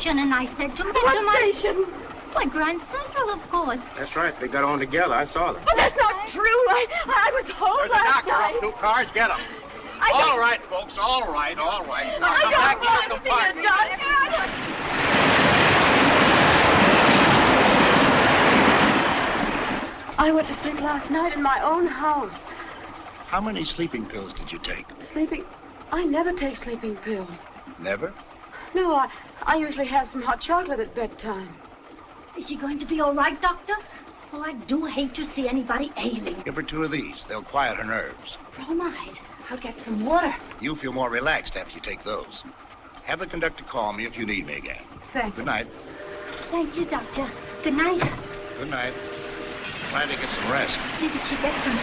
And I said to What station? Why, Grand Central, of course. That's right. They got on together. I saw them. But that's not true. I was home There's last a doctor night. up. 2 cars. Get them. All right, folks. All right. Now come back to your compartment. I went to sleep last night in my own house. How many sleeping pills did you take? Sleeping? I never take sleeping pills. Never? No, I usually have some hot chocolate at bedtime. Is she going to be all right, Doctor? Oh, I do hate to see anybody ailing. Give her 2 of these. They'll quiet her nerves. Bromide. I'll get some water. You'll feel more relaxed after you take those. Have the conductor call me if you need me again. Thank you. Good night. Thank you, Doctor. Good night. Good night. Try to get some rest. See that she gets some.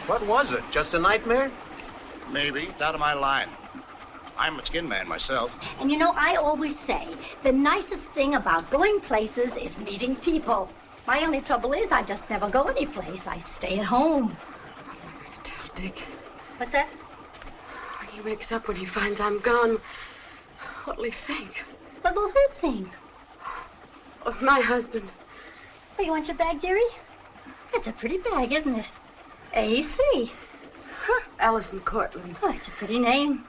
What was it? Just a nightmare? Maybe. It's out of my line. I'm a skin man myself. And you know, I always say, the nicest thing about going places is meeting people. My only trouble is I just never go anyplace. I stay at home. I'm not going to tell Dick. What's that? When he wakes up, when he finds I'm gone, what'll he think? What will who think? Of my husband. Oh, you want your bag, dearie? It's a pretty bag, isn't it? A.C. Huh. Alison Courtland. Oh, it's a pretty name.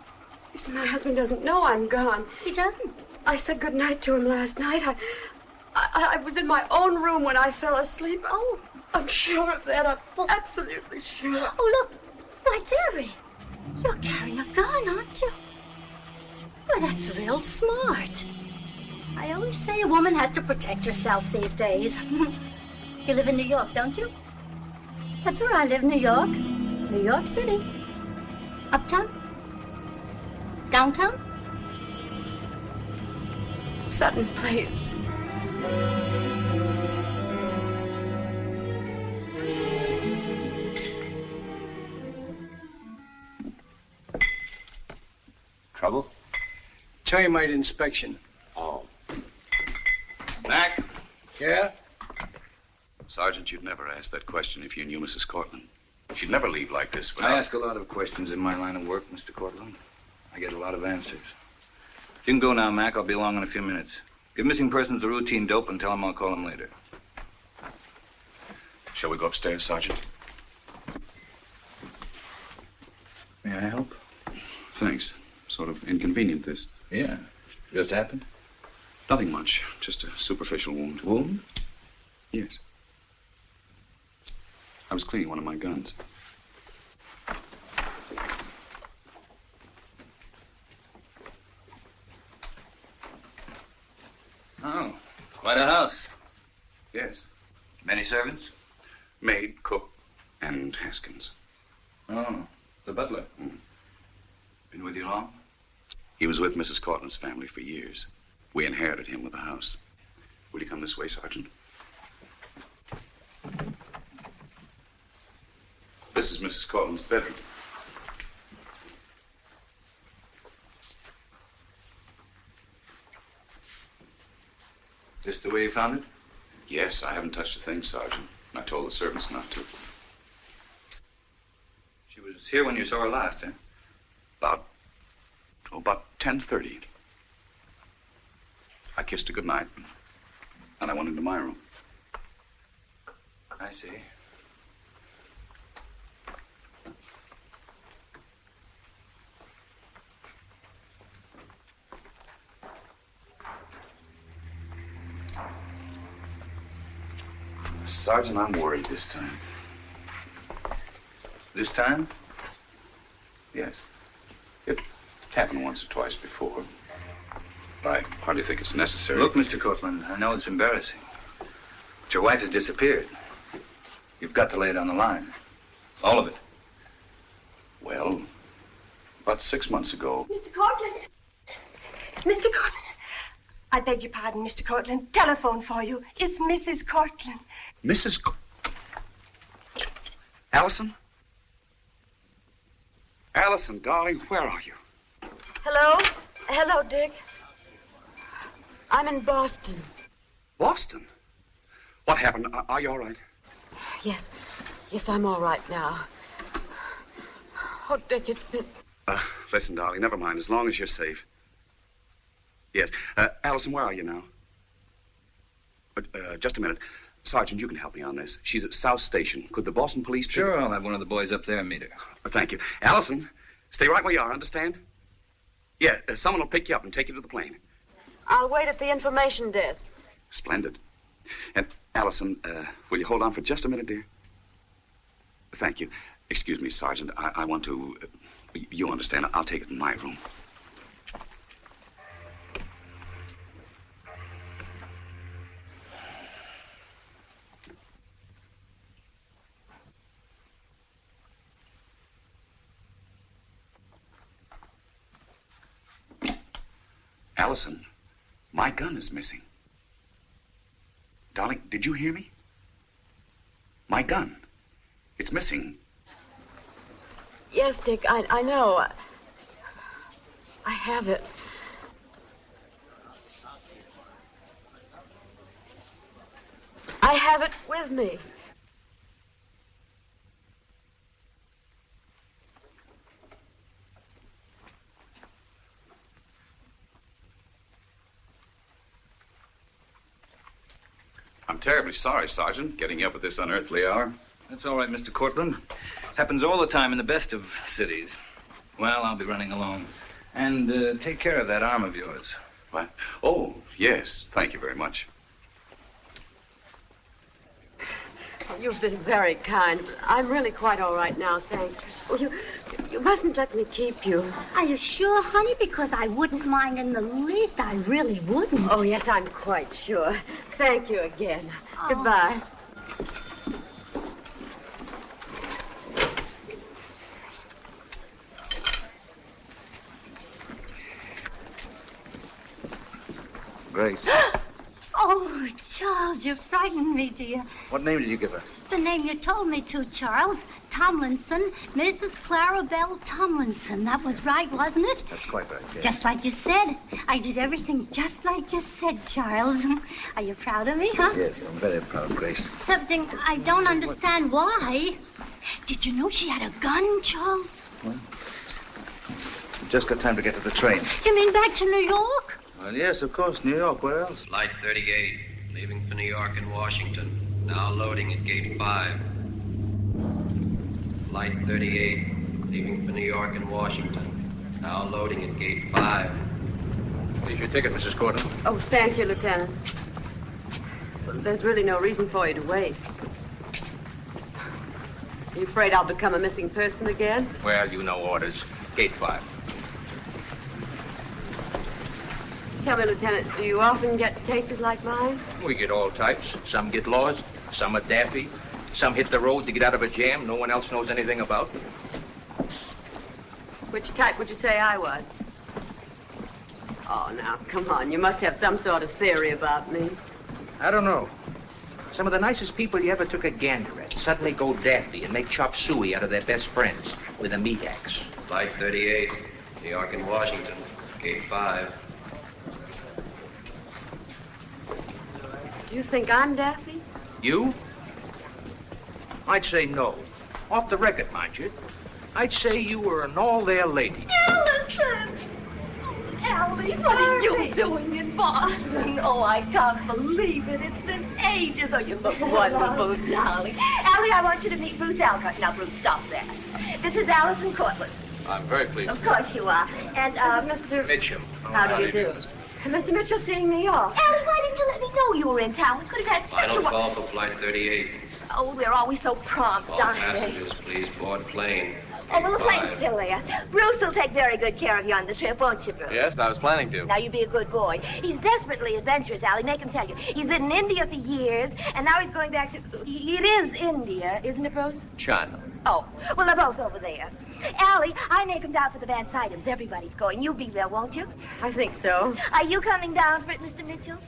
You see, my husband doesn't know I'm gone. He doesn't? I said goodnight to him last night. I was in my own room when I fell asleep. Oh, I'm sure of that. I'm absolutely sure. Oh, look. My dearie. You're carrying a gun, aren't you? Well, that's real smart. I always say a woman has to protect herself these days. You live in New York, don't you? That's where I live, New York. New York City. Uptown? Downtown? Sutton Place. Trouble? Termite inspection. Oh. Mac? Yeah? Sergeant, you'd never ask that question if you knew Mrs. Courtland. She'd never leave like this without... I ask a lot of questions in my line of work, Mr. Courtland. I get a lot of answers. You can go now, Mac. I'll be along in a few minutes. Give missing persons the routine dope and tell them I'll call them later. Shall we go upstairs, Sergeant? May I help? Thanks. Sort of inconvenient, this. Yeah. Just happened? Nothing much. Just a superficial wound. Wound? Yes. I was cleaning one of my guns. Oh, quite a house. Yes. Many servants? Maid, cook, and Haskins. Oh, the butler. Been with you long? He was with Mrs. Courtland's family for years. We inherited him with the house. Will you come this way, Sergeant? This is Mrs. Courtland's bedroom. This the way you found it? Yes, I haven't touched a thing, Sergeant. I told the servants not to. She was here when you saw her last, eh? About 10:30. I kissed her goodnight, and I went into my room. I see. Sergeant, I'm worried this time. This time? Yes. It happened once or twice before. I hardly think it's necessary. Look, Mr. Courtland, I know it's embarrassing. But your wife has disappeared. You've got to lay it on the line. All of it. Well, about 6 months ago. Mr. Courtland. Mr. Courtland. I beg your pardon, Mr. Courtland. Telephone for you. It's Mrs. Courtland. Mrs. Alison? Alison, darling, where are you? Hello? Hello, Dick. I'm in Boston. Boston? What happened? Are you all right? Yes. Yes, I'm all right now. Oh, Dick, it's been... Listen, darling, never mind, as long as you're safe. Yes. Alison, where are you now? Just a minute. Sergeant, you can help me on this. She's at South Station. Could the Boston police... Sure, I'll have one of the boys up there meet her. Thank you. Alison, stay right where you are, understand? Yeah, someone will pick you up and take you to the plane. I'll wait at the information desk. Splendid. And, Alison, will you hold on for just a minute, dear? Thank you. Excuse me, Sergeant. I want to... you understand. I'll take it in my room. Alison, my gun is missing. Darling, did you hear me? My gun. It's missing. Yes, Dick, I know. I have it. I have it with me. I'm terribly sorry, Sergeant, getting you up at this unearthly hour. That's all right, Mr. Courtland. Happens all the time in the best of cities. Well, I'll be running along. And take care of that arm of yours. What? Oh, yes. Thank you very much. You've been very kind. I'm really quite all right now, thanks. Oh, you mustn't let me keep you. Are you sure, honey? Because I wouldn't mind in the least. I really wouldn't. Oh, yes, I'm quite sure. Thank you again. Oh. Goodbye. Grace. Oh, Charles, you frightened me, dear. What name did you give her? The name you told me to, Charles. Tomlinson. Mrs. Clarabelle Tomlinson. That was right, wasn't it? That's quite right, yes. Just like you said. I did everything just like you said, Charles. Are you proud of me, huh? Yes, I'm very proud, Grace. Excepting I don't understand why. Did you know she had a gun, Charles? Well, just got time to get to the train. You mean back to New York? Well, yes, of course, New York. Where else? Flight 38, leaving for New York and Washington. Now loading at gate 5. Flight 38, leaving for New York and Washington. Now loading at gate 5. Here's your ticket, Mrs. Courtland. Oh, thank you, Lieutenant. Well, there's really no reason for you to wait. Are you afraid I'll become a missing person again? Well, you know orders. Gate 5. Tell me, Lieutenant, do you often get cases like mine? We get all types. Some get lost. Some are daffy. Some hit the road to get out of a jam no one else knows anything about. Which type would you say I was? Oh, now, come on. You must have some sort of theory about me. I don't know. Some of the nicest people you ever took a gander at suddenly go daffy and make chop suey out of their best friends with a meat axe. Flight 38, New York and Washington. Gate 5. Do you think I'm daffy? You? I'd say no. Off the record, mind you. I'd say you were an all-there lady. Alison! Allie, what are you doing in Boston? Oh, I can't believe it. It's been ages. Oh, you look wonderful, darling. Allie, I want you to meet Bruce Alcott. Now, Bruce, stop that. This is Alison Courtland. I'm very pleased. Of course you are. And, Mr. Mitchell. How do you do? Mr. Mitchell seeing me off. Allie, why didn't you let me know you were in town? We could have had such Final a... call for Flight 38. Oh, they're always so prompt, All aren't they? passengers, please board plane. Oh, well, the Gate plane's 5. still there. Bruce will take very good care of you on the trip, won't you, Bruce? Yes, I was planning to. Now, you be a good boy. He's desperately adventurous, Allie. Make him tell you. He's been in India for years, and now he's going back to... It is India, isn't it, Bruce? China. Oh, well, they're both over there. Allie, I make him down for the Van Sydens. Everybody's going. You'll be there, won't you? I think so. Are you coming down for it, Mr. Mitchell?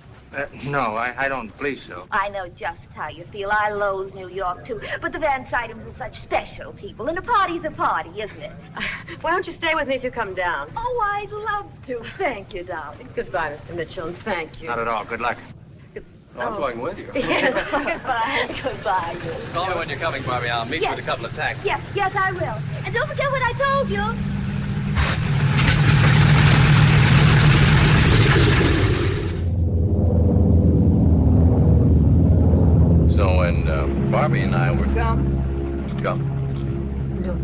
No, I don't believe so. I know just how you feel. I loathe New York, too. But the Van Sydens are such special people, and a party's a party, isn't it? Why don't you stay with me if you come down? Oh, I'd love to. Thank you, darling. Goodbye, Mr. Mitchell, and thank you. Not at all. Good luck. I'm going with you. Yes, goodbye. Goodbye. Call me when you're coming, Barbie. I'll meet you with a couple of taxis. Yes, I will. And don't forget what I told you. So when Barbie and I were... Gum? No.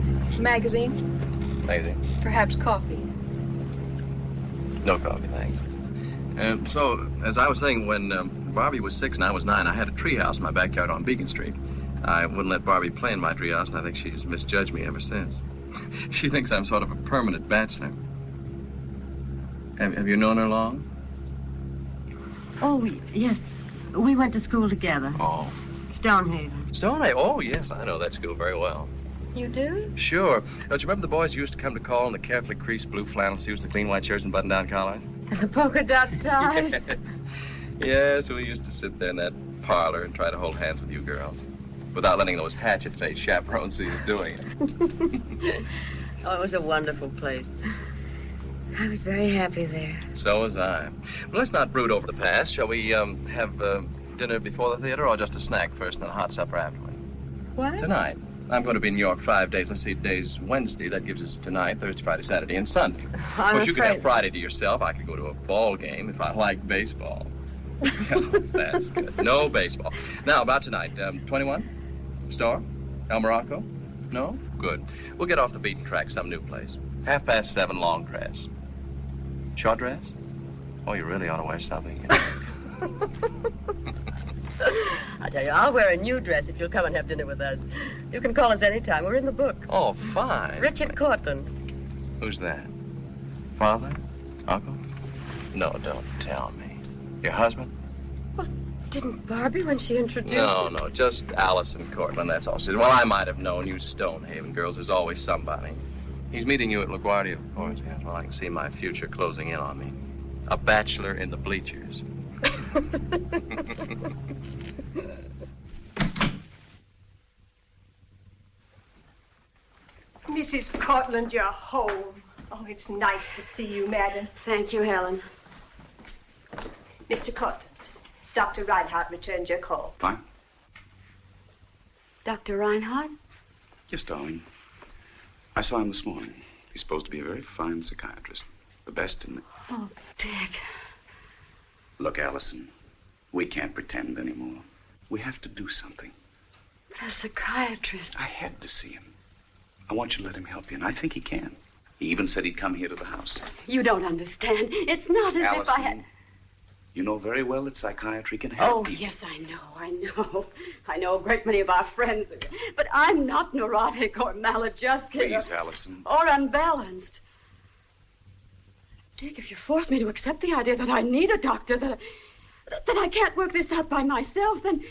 Magazine? Magazine? Perhaps coffee. No coffee, thanks. So, as I was saying, when Barbie was 6 and I was 9, I had a treehouse in my backyard on Beacon Street. I wouldn't let Barbie play in my treehouse, and I think she's misjudged me ever since. She thinks I'm sort of a permanent bachelor. Have you known her long? Oh, yes. We went to school together. Oh. Stonehaven. Stonehaven? Oh, yes, I know that school very well. You do? Sure. Don't you remember the boys who used to come to call in the carefully creased blue flannel suits, the clean white shirts, and button-down collars? And the polka dot ties? Yes, we used to sit there in that parlor and try to hold hands with you girls. Without letting those hatchet-faced chaperones see us doing it. Oh, it was a wonderful place. I was very happy there. So was I. But let's not brood over the past. Shall we have dinner before the theater, or just a snack first and a hot supper afterward? What? Tonight. I'm going to be in New York 5 days. Let's see, today's Wednesday. That gives us tonight, Thursday, Friday, Saturday, and Sunday. Of course, you could have Friday to yourself. I could go to a ball game if I like baseball. That's good. No baseball. Now, about tonight. 21? Star? El Morocco? No? Good. We'll get off the beaten track, some new place. 7:30, long dress. Short dress? Oh, you really ought to wear something. I tell you, I'll wear a new dress if you'll come and have dinner with us. You can call us anytime. We're in the book. Oh, fine. Richard Courtland. Who's that? Father? Uncle? No, don't tell me. Your husband? Well, didn't Barbie when she introduced No, him? no, just Alison Courtland, that's all. She said, well, I might have known you Stonehaven girls. There's always somebody. He's meeting you at LaGuardia, of course. Yes, well, I can see my future closing in on me. A bachelor in the bleachers. Mrs. Courtland, you're home. Oh, it's nice to see you, madam. Thank you, Helen. Mr. Courtland, Dr. Reinhardt returned your call. Fine. Dr. Reinhardt? Yes, darling. I saw him this morning. He's supposed to be a very fine psychiatrist. The best in the... Oh, Dick. Look, Alison, we can't pretend anymore. We have to do something. But a psychiatrist. I had to see him. I want you to let him help you, and I think he can. He even said he'd come here to the house. You don't understand. It's not as Alison, if I had... You know very well that psychiatry can help. Oh, yes, I know. I know a great many of our friends. But I'm not neurotic or maladjusted. Please, Alison. Or unbalanced. Dick, if you force me to accept the idea that I need a doctor, that I can't work this out by myself, then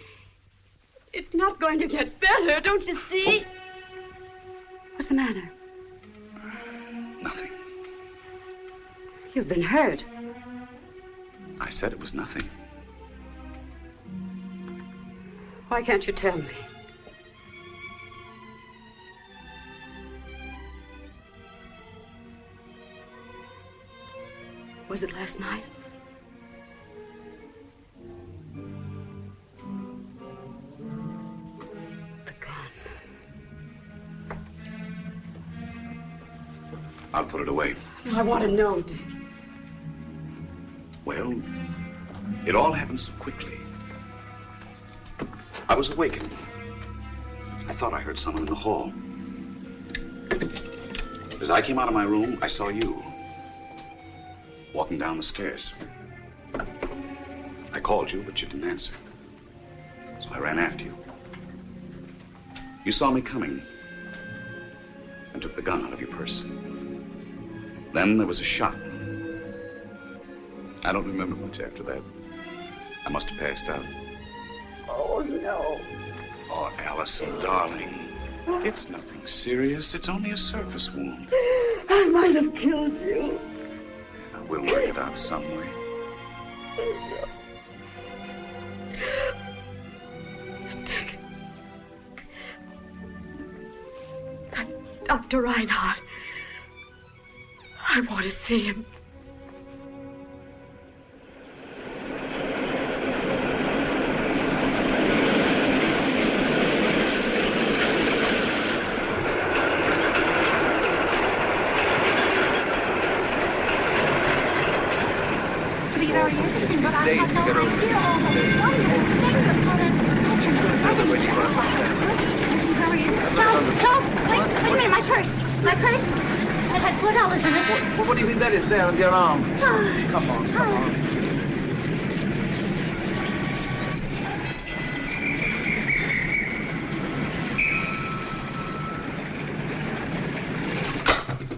it's not going to get better, don't you see? What's the matter? Nothing. You've been hurt. I said it was nothing. Why can't you tell me? Was it last night? The gun. I'll put it away. I want to know, Dick. Well, it all happened so quickly. I was awakened. I thought I heard someone in the hall. As I came out of my room, I saw you walking down the stairs. I called you, but you didn't answer. So I ran after you. You saw me coming and took the gun out of your purse. Then there was a shot. I don't remember much after that. I must have passed out. Oh, no. Oh, Alison, darling. It's nothing serious. It's only a surface wound. I might have killed you. We'll work it out some way. Dick. That Dr. Reinhardt. I want to see him. Days to get over it. Charles, wait a minute, my purse. My purse. It had $4 in it. What do you think that is there under your arm? Come on.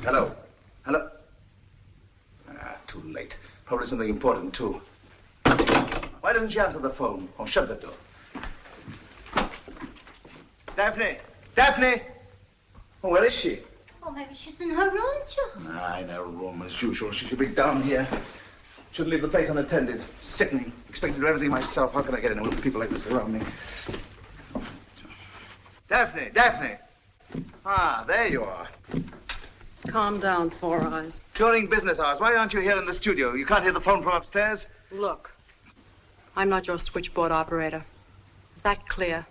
Hello. Too late. Probably something important, too. Why didn't you answer the phone? Or shut the door? Daphne! Oh, where is she? Oh, maybe she's in her room, Charles. Nah, in her room, as usual. She should be down here. Shouldn't leave the place unattended. Sickening. Expected to do everything myself. How can I get in with people like this around me? Daphne! Ah, there you are. Calm down, Four Eyes. During business hours, why aren't you here in the studio? You can't hear the phone from upstairs? Look, I'm not your switchboard operator. Is that clear?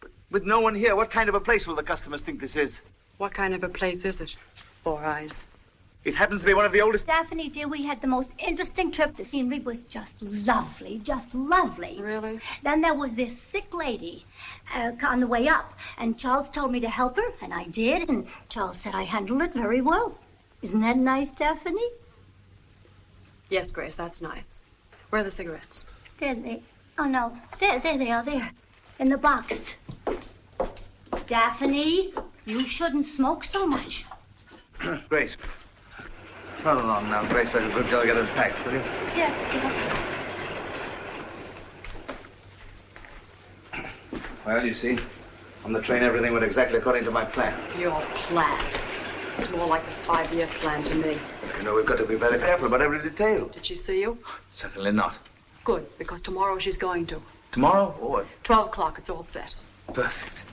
But with no one here, what kind of a place will the customers think this is? What kind of a place is it, Four Eyes? It happens to be one of the oldest... Daphne, dear, we had the most interesting trip. The scenery was just lovely. Really? Then there was this sick lady on the way up, and Charles told me to help her, and I did, and Charles said I handled it very well. Isn't that nice, Daphne? Yes, Grace, that's nice. Where are the cigarettes? There they... Oh, no. There they are, there. In the box. Daphne, you shouldn't smoke so much. Grace. Run along now, Grace. Like a good girl, get us packed, will you? Yes, Joe. Well, you see, on the train, everything went exactly according to my plan. Your plan? It's more like a 5-year plan to me. You know, we've got to be very careful about every detail. Did she see you? Certainly not. Good, because tomorrow she's going to. Tomorrow? Or what? 12 o'clock, it's all set. Perfect.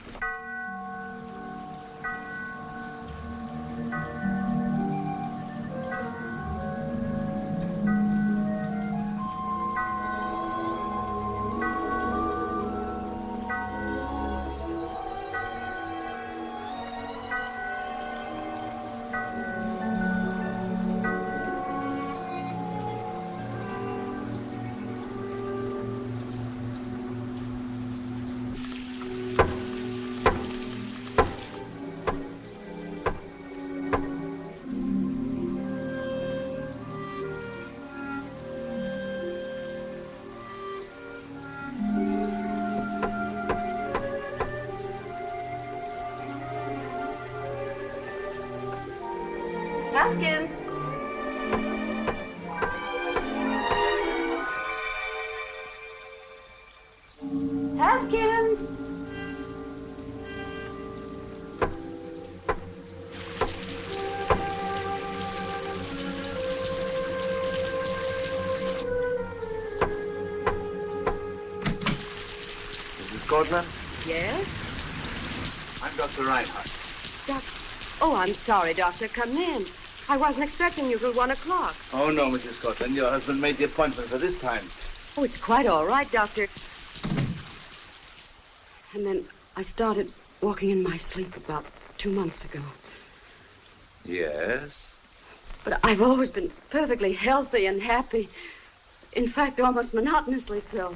Haskins. Haskins. Mrs. Courtland? Yes? I'm Dr. Reinhardt. Oh, I'm sorry, Doctor. Come in. I wasn't expecting you till 1 o'clock. Oh, no, Mrs. Courtland. Your husband made the appointment for this time. Oh, it's quite all right, Doctor. And then I started walking in my sleep about 2 months ago. Yes? But I've always been perfectly healthy and happy. In fact, almost monotonously so.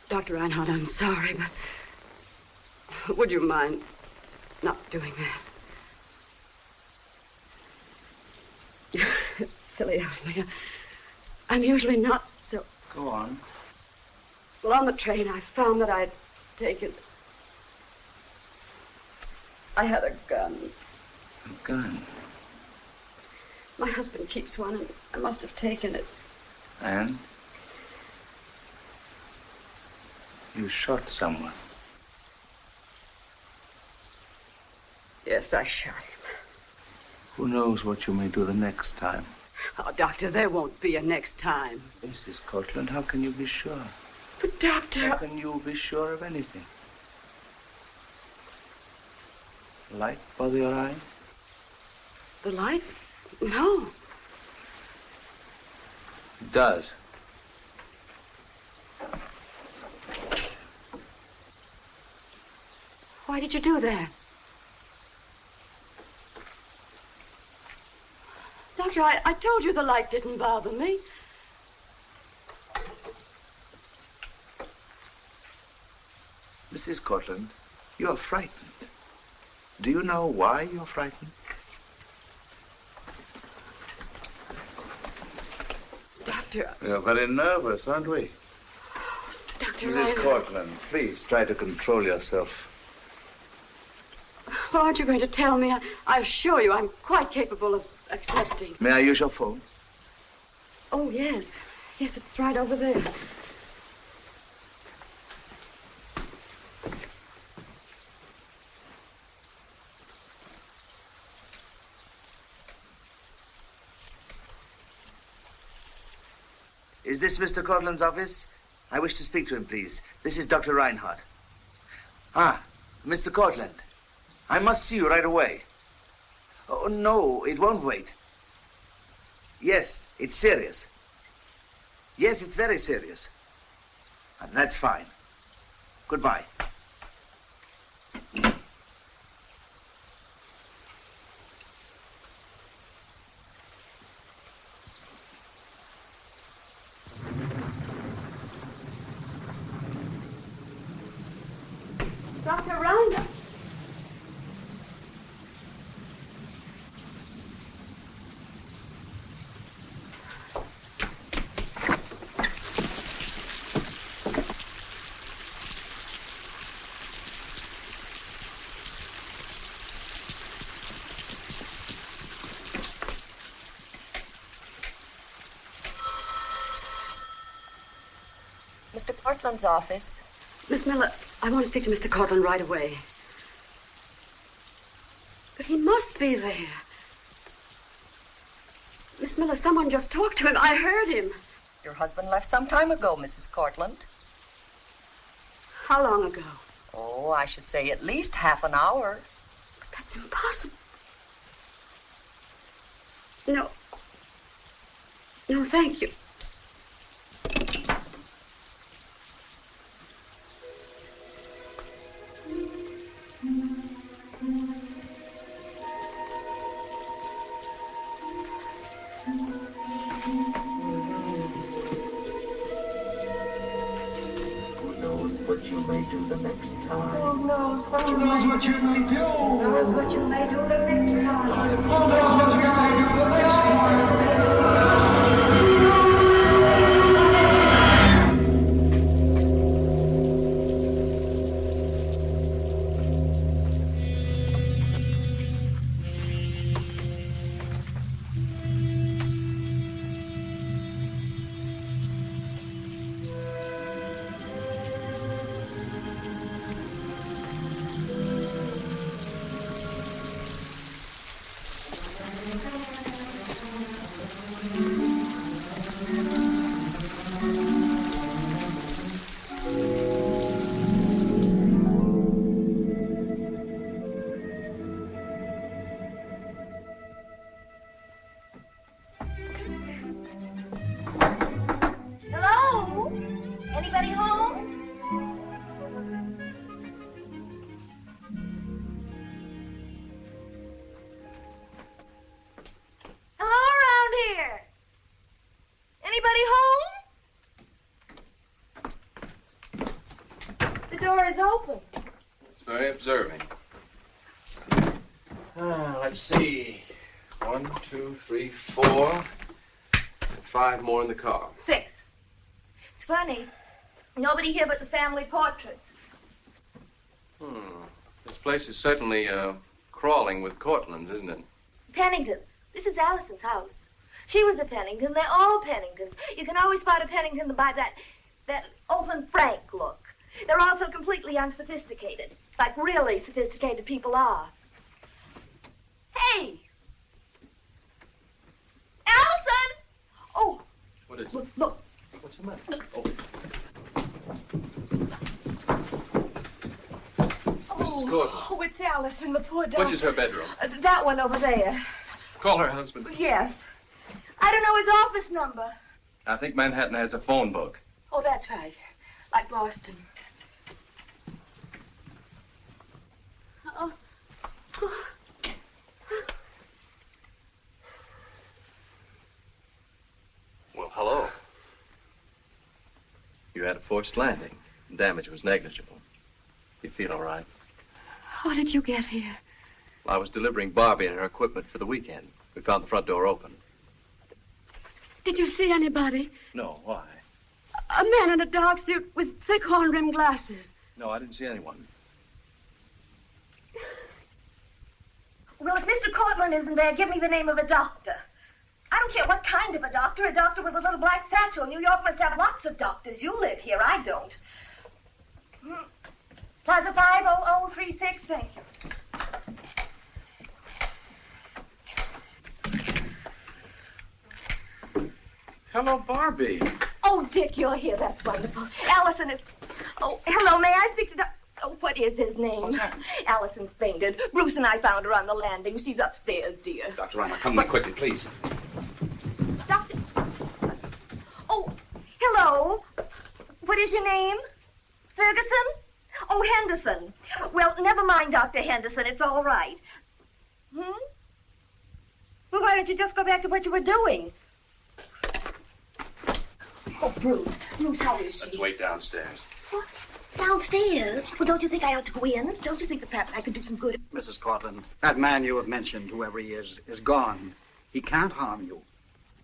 Dr. Reinhardt, I'm sorry, but would you mind not doing that? It's silly of me. I'm usually not so... Go on. Well, on the train, I found that I'd taken... I had a gun. A gun? My husband keeps one, and I must have taken it. And? You shot someone. Yes, I shot him. Who knows what you may do the next time? Oh, Doctor, there won't be a next time. Mrs. Courtland, how can you be sure? But, Doctor... How can you be sure of anything? Light bother your eye? The light? No. It does. Why did you do that? Doctor, I told you the light didn't bother me. Mrs. Courtland, you're frightened. Do you know why you're frightened? Doctor... You're very nervous, aren't we? Dr. Mrs. Courtland, please try to control yourself. Well, aren't you going to tell me? I assure you I'm quite capable of accepting. May I use your phone? Oh, yes. Yes, it's right over there. Is this Mr. Courtland's office? I wish to speak to him, please. This is Dr. Reinhardt. Ah, Mr. Courtland. I must see you right away. Oh, no, it won't wait. Yes, it's serious. Yes, it's very serious. That's fine. Goodbye. Dr. Reinhardt. Mr. Courtland's office. Miss Miller, I want to speak to Mr. Courtland right away. But he must be there. Miss Miller, someone just talked to him. I heard him. Your husband left some time ago, Mrs. Courtland. How long ago? Oh, I should say at least half an hour. But that's impossible. No. No, thank you. What you may do the next time. Who knows what you may do? Who knows what you may do the next time? Who knows what you may do the next time? The door is open. It's very observing. Let's see. 1, 2, 3, 4. 5 more in the car. 6. It's funny. Nobody here but the family portraits. This place is certainly crawling with Courtlands, isn't it? Penningtons. This is Alison's house. She was a Pennington. They're all Penningtons. You can always spot a Pennington by that open, frank look. They're also completely unsophisticated, like really sophisticated people are. Hey! Alison! Oh! What is it? Look. What's the matter? Mrs. Courtland. Oh, it's Alison, the poor dog. Which is her bedroom? That one over there. Call her husband. Yes. I don't know his office number. I think Manhattan has a phone book. Oh, that's right. Like Boston. Oh. Well, hello. You had a forced landing. Damage was negligible. You feel all right? How did you get here? Well, I was delivering Barbie and her equipment for the weekend. We found the front door open. Did you see anybody? No, why? A man in a dark suit with thick horn-rimmed glasses. No, I didn't see anyone. Well, if Mr. Courtland isn't there, give me the name of a doctor. I don't care what kind of a doctor with a little black satchel. New York must have lots of doctors. You live here, I don't. Plaza 50036, thank you. Hello, Barbie. Oh, Dick, you're here. That's wonderful. Alison is... Oh, hello. May I speak to Oh, what is his name? What's happened? Alison's fainted. Bruce and I found her on the landing. She's upstairs, dear. Dr. Reimer, come in quickly, please. Doctor... Oh, hello. What is your name? Ferguson? Oh, Henderson. Well, never mind, Dr. Henderson. It's all right. Well, why don't you just go back to what you were doing? Oh, Bruce. Bruce, how is she? Let's wait downstairs. What? Downstairs? Well, don't you think I ought to go in? Don't you think that perhaps I could do some good? Mrs. Courtland, that man you have mentioned, whoever he is gone. He can't harm you.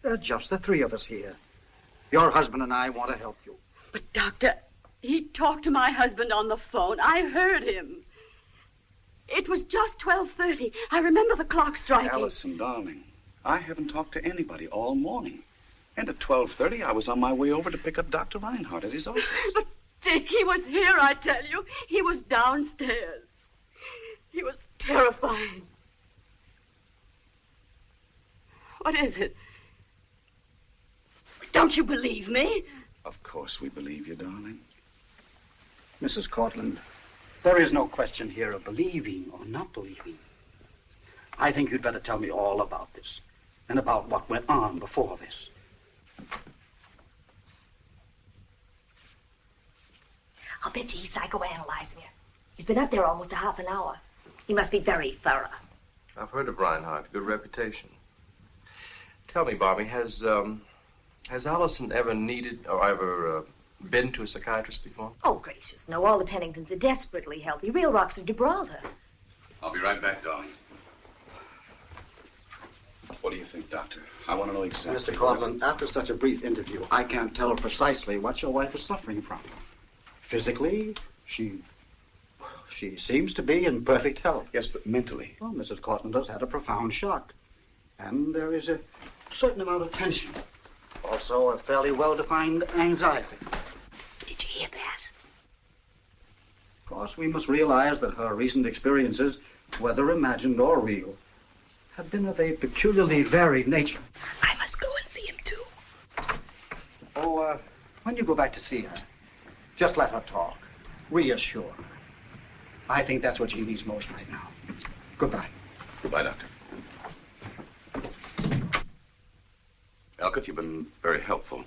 There are just the three of us here. Your husband and I want to help you. But, Doctor, he talked to my husband on the phone. I heard him. It was just 12:30. I remember the clock striking. Alison, darling, I haven't talked to anybody all morning. And at 12:30, I was on my way over to pick up Dr. Reinhardt at his office. But, Dick, he was here, I tell you. He was downstairs. He was terrifying. What is it? Don't you believe me? Of course we believe you, darling. Mrs. Courtland, there is no question here of believing or not believing. I think you'd better tell me all about this and about what went on before this. I'll bet you he's psychoanalyzing her. He's been up there almost a half an hour. He must be very thorough. I've heard of Reinhardt. Good reputation. Tell me, Barbie, has Alison ever needed or ever been to a psychiatrist before? Oh, gracious. No, all the Penningtons are desperately healthy. Real rocks of Gibraltar. I'll be right back, darling. What do you think, Doctor? I want to know exactly... Mr. Courtland, after such a brief interview, I can't tell precisely what your wife is suffering from. Physically, she seems to be in perfect health. Yes, but mentally? Well, Mrs. Courtland has had a profound shock. And there is a certain amount of tension. Also, a fairly well-defined anxiety. Did you hear that? Of course, we must realize that her recent experiences, whether imagined or real, have been of a peculiarly varied nature. I must go and see him, too. Oh, when you go back to see her, just let her talk. Reassure her. I think that's what she needs most right now. Goodbye. Goodbye, Doctor. Elkett, you've been very helpful.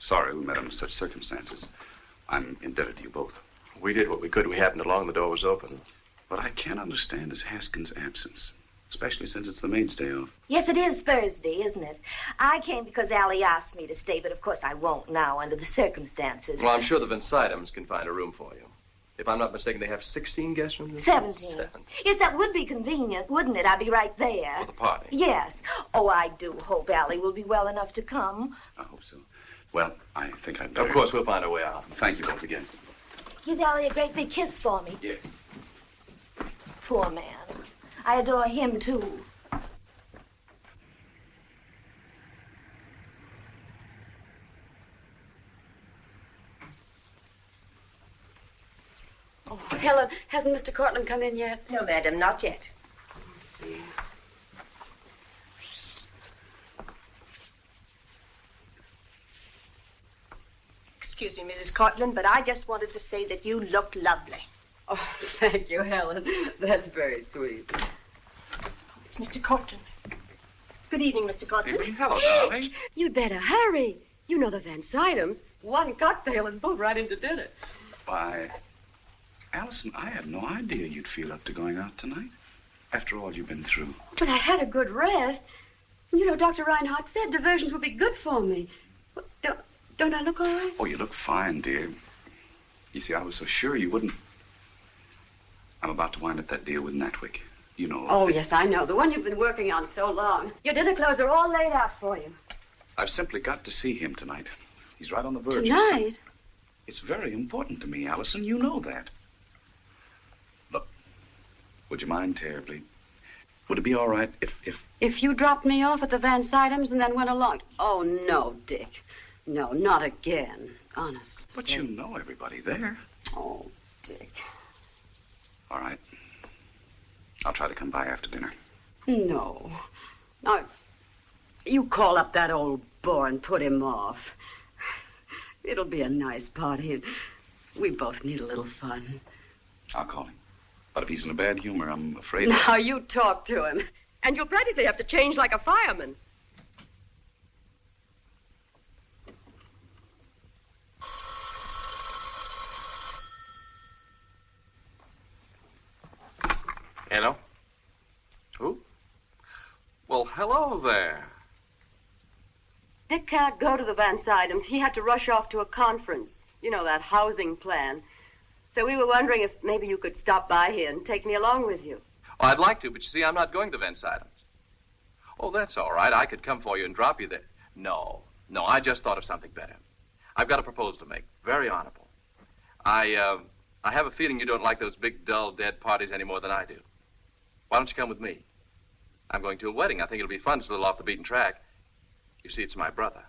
Sorry we met under such circumstances. I'm indebted to you both. We did what we could. We happened along. The door was open. What I can't understand is Haskins' absence. especially since it's the maid's day off. Yes, it is Thursday, isn't it? I came because Allie asked me to stay, but of course I won't now under the circumstances. Well, I'm sure the Van Sydams can find a room for you. If I'm not mistaken, they have 16 guest rooms? 17. Yes, that would be convenient, wouldn't it? I'd be right there. For the party? Yes. Oh, I do hope Allie will be well enough to come. I hope so. Well, I think I'd better... Of course, we'll find a way out. Thank you both again. Give Allie a great big kiss for me. Yes. Poor man. I adore him, too. Oh, Helen, hasn't Mr. Courtland come in yet? No, madam, not yet. Let's see. Excuse me, Mrs. Courtland, but I just wanted to say that you look lovely. Oh, thank you, Helen. That's very sweet. It's Mr. Courtland. Good evening, Mr. Courtland. Hello, darling. You'd better hurry. You know the Van Sydams. One cocktail and both right into dinner. Why, Alison, I had no idea you'd feel up to going out tonight. After all you've been through. But I had a good rest. You know, Dr. Reinhardt said diversions would be good for me. Don't I look all right? Oh, you look fine, dear. You see, I was so sure you wouldn't. I'm about to wind up that deal with Natwick. You know. Oh, yes, I know. The one you've been working on so long. Your dinner clothes are all laid out for you. I've simply got to see him tonight. He's right on the verge. Tonight? It's very important to me, Alison. You know that. Look, would you mind terribly? Would it be all right if... If you dropped me off at the Van Sydams and then went along... Oh, no, Dick. No, not again. Honestly. But you know everybody there. Oh, Dick. All right. I'll try to come by after dinner. No. Now, you call up that old bore and put him off. It'll be a nice party, and we both need a little fun. I'll call him. But if he's in a bad humor, I'm afraid... Now, you talk to him. And you'll practically have to change like a fireman. Hello? Who? Well, hello there. Dick can't go to the Van Sydams. He had to rush off to a conference. You know, that housing plan. So we were wondering if maybe you could stop by here and take me along with you. Oh, I'd like to, but you see, I'm not going to Van Sydams. Oh, that's all right. I could come for you and drop you there. No, I just thought of something better. I've got a proposal to make. Very honorable. I have a feeling you don't like those big, dull, dead parties any more than I do. Why don't you come with me? I'm going to a wedding. I think it'll be fun. It's a little off the beaten track. You see, it's my brother.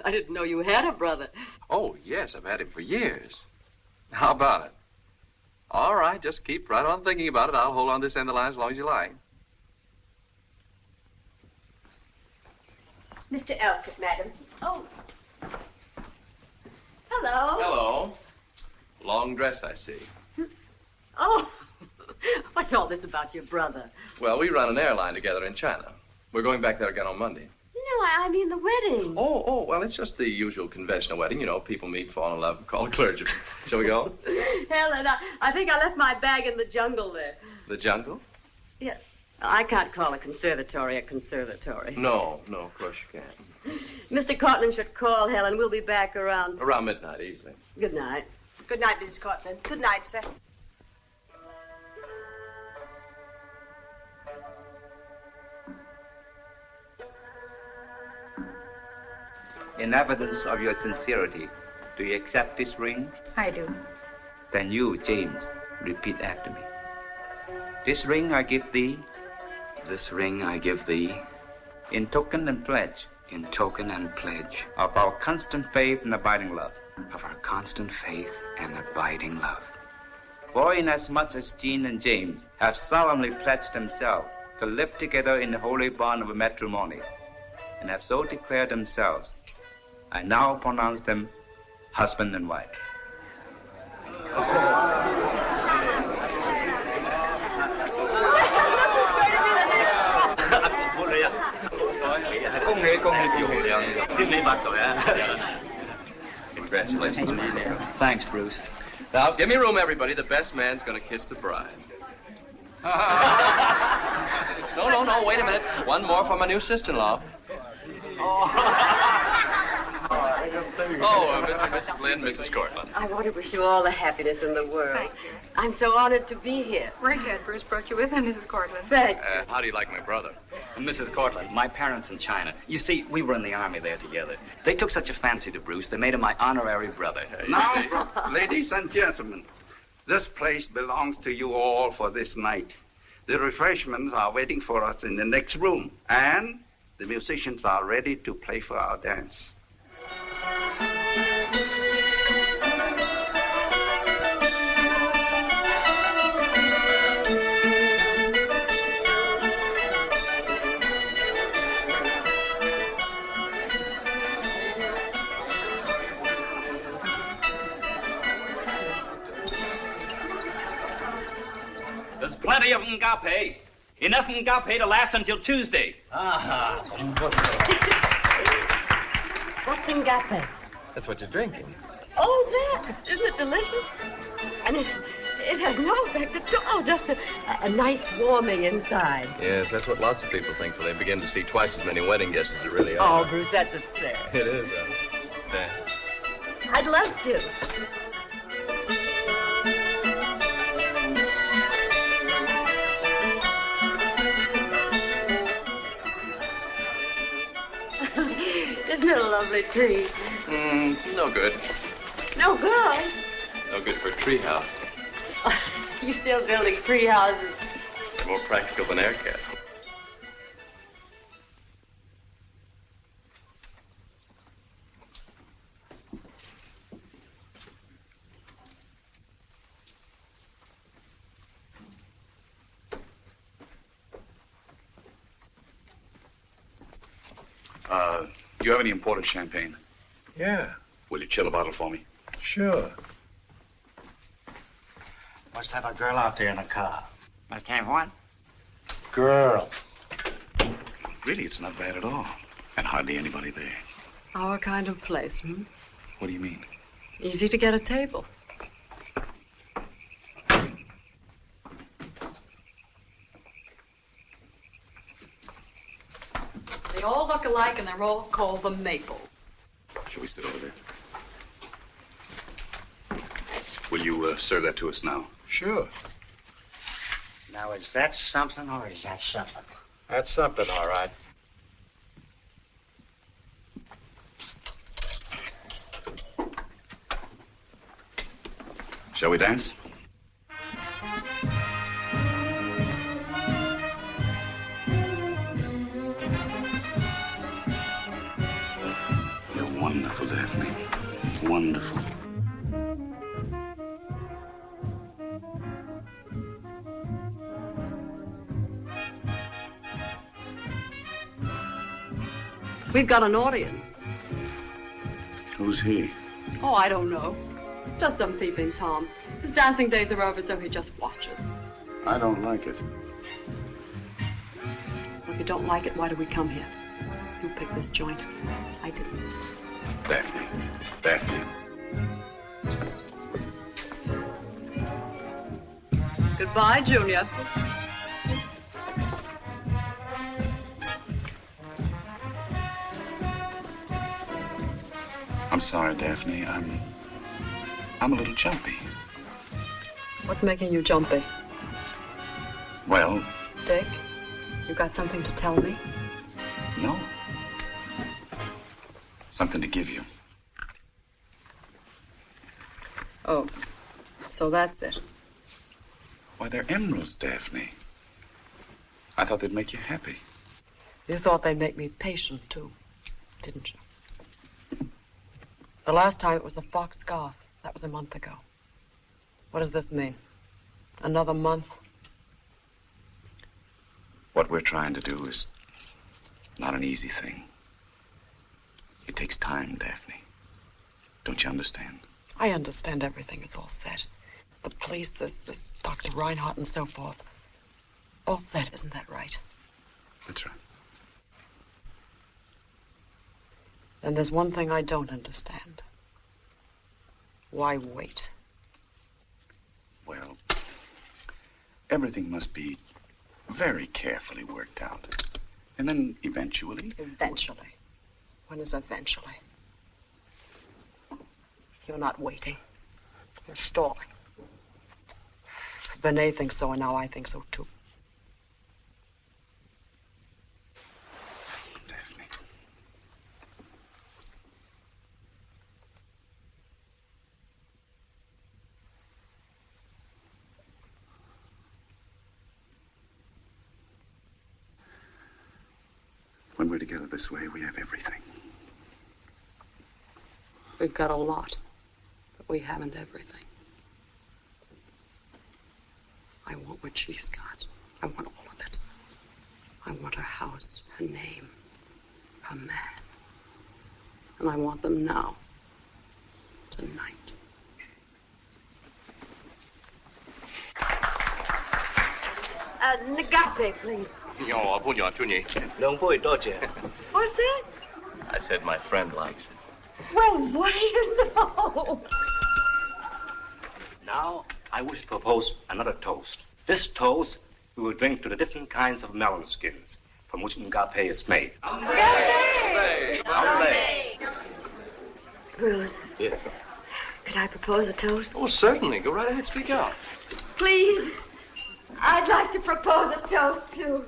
I didn't know you had a brother. Oh, yes, I've had him for years. How about it? All right, just keep right on thinking about it. I'll hold on this end of the line as long as you like. Mr. Elkett, madam. Oh. Hello. Hello. Long dress, I see. Oh. What's all this about your brother? Well, we run an airline together in China. We're going back there again on Monday. No, I mean the wedding. Oh, well, it's just the usual conventional wedding. You know, people meet, fall in love, and call a clergyman. Shall we go? Helen, I think I left my bag in the jungle there. The jungle? Yes. I can't call a conservatory a conservatory. No, of course you can't. Mr. Courtland should call, Helen. We'll be back around... Around midnight, easily. Good night. Good night, Mrs. Courtland. Good night, sir. In evidence of your sincerity, do you accept this ring? I do. Then you, James, repeat after me. This ring I give thee. This ring I give thee. In token and pledge. In token and pledge. Of our constant faith and abiding love. Of our constant faith and abiding love. For inasmuch as Jean and James have solemnly pledged themselves to live together in the holy bond of matrimony, and have so declared themselves, I now pronounce them husband and wife. Congratulations. Thanks, Bruce. Now, give me room, everybody. The best man's going to kiss the bride. No, wait a minute. One more for my new sister-in-law. Mr. and Mrs. Lynn, Mrs. Courtland. I want to wish you all the happiness in the world. Thank you. I'm so honored to be here. We're glad Bruce brought you with him, Mrs. Courtland. Thank you. How do you like my brother? Mrs. Courtland, my parents in China. You see, we were in the army there together. They took such a fancy to Bruce, they made him my honorary brother. Now, ladies and gentlemen, this place belongs to you all for this night. The refreshments are waiting for us in the next room, and the musicians are ready to play for our dance. There's plenty of ngape. Enough ngape to last until Tuesday. What's in ngape? That's what you're drinking. Oh, that. Isn't it delicious? And it has no effect at all. Just a nice warming inside. Yes, that's what lots of people think when they begin to see twice as many wedding guests as there really are. Oh, Bruce, that's upset. It is, I'd love to. Isn't it a lovely tree? No good. No good? No good for a tree house. You still building tree houses? They're more practical than air castles. Do you have any imported champagne? Yeah. Will you chill a bottle for me? Sure. Must have a girl out there in the car. Must have what? Girl. Really, it's not bad at all. And hardly anybody there. Our kind of place, hmm? What do you mean? Easy to get a table. They all look alike, and they're all called the Maples. Shall we sit over there? Will you serve that to us now? Sure. Now, is that something or is that something? That's something, all right. Shall we dance? You're wonderful, Daphne. Wonderful. We've got an audience. Who's he? Oh, I don't know. Just some peeping Tom. His dancing days are over, so he just watches. I don't like it. Well, if you don't like it, why do we come here? You picked this joint. I didn't. Daphne. Daphne. Goodbye, Junior. I'm sorry, Daphne. I'm a little jumpy. What's making you jumpy? Well, Dick, you got something to tell me? no. Something to give you. Oh, so that's it. Why, they're emeralds, Daphne. I thought they'd make you happy. You thought they'd make me patient, too, didn't you? The last time it was the fox scarf. That was a month ago. What does this mean? Another month? What we're trying to do is not an easy thing. It takes time, Daphne. Don't you understand? I understand everything. It's all set. The police, this Dr. Reinhardt and so forth. All set, isn't that right? That's right. Then there's one thing I don't understand. Why wait? Well, everything must be Very carefully worked out. And then eventually... Eventually. When is eventually? You're not waiting. You're stalling. Vinay thinks so, and now I think so, too. Daphne. When we're together this way, we have everything. We've got a lot, but we haven't everything. I want what she's got. I want all of it. I want her house, her name, her man. And I want them now. Tonight. Nagape, please. No, Punya. What's that? I said my friend likes it. Well, what do you know? Now, I wish to propose another toast. This toast, we will drink to the different kinds of melon skins from which Ngape is made. Bruce, Yes. could I propose a toast? Oh, certainly. Go right ahead, speak out. Please. I'd like to propose a toast, too.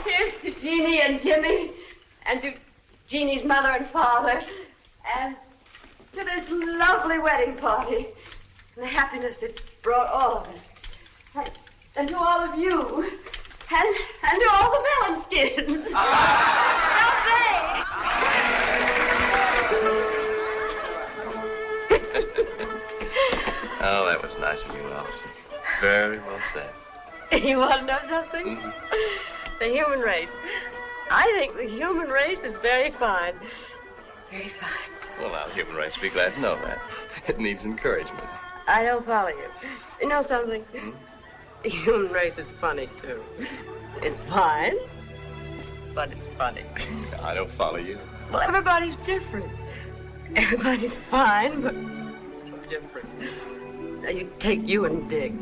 Here's to Jeannie and Jimmy, and to Jeannie's mother and father, and to this lovely wedding party, and the happiness it's brought all of us, and to all of you, and to all the melon skins. Oh, that was nice of you, Alison. Very well said. You want to know something? Mm-hmm. The human race. I think the human race is very fine. Very fine. Well, now, the human race will be glad to know that. It needs encouragement. I don't follow you. You know something? The human race is funny, too. It's fine, but it's funny. I don't follow you. Well, everybody's different. Everybody's fine, but different. Now, you take you and Dick.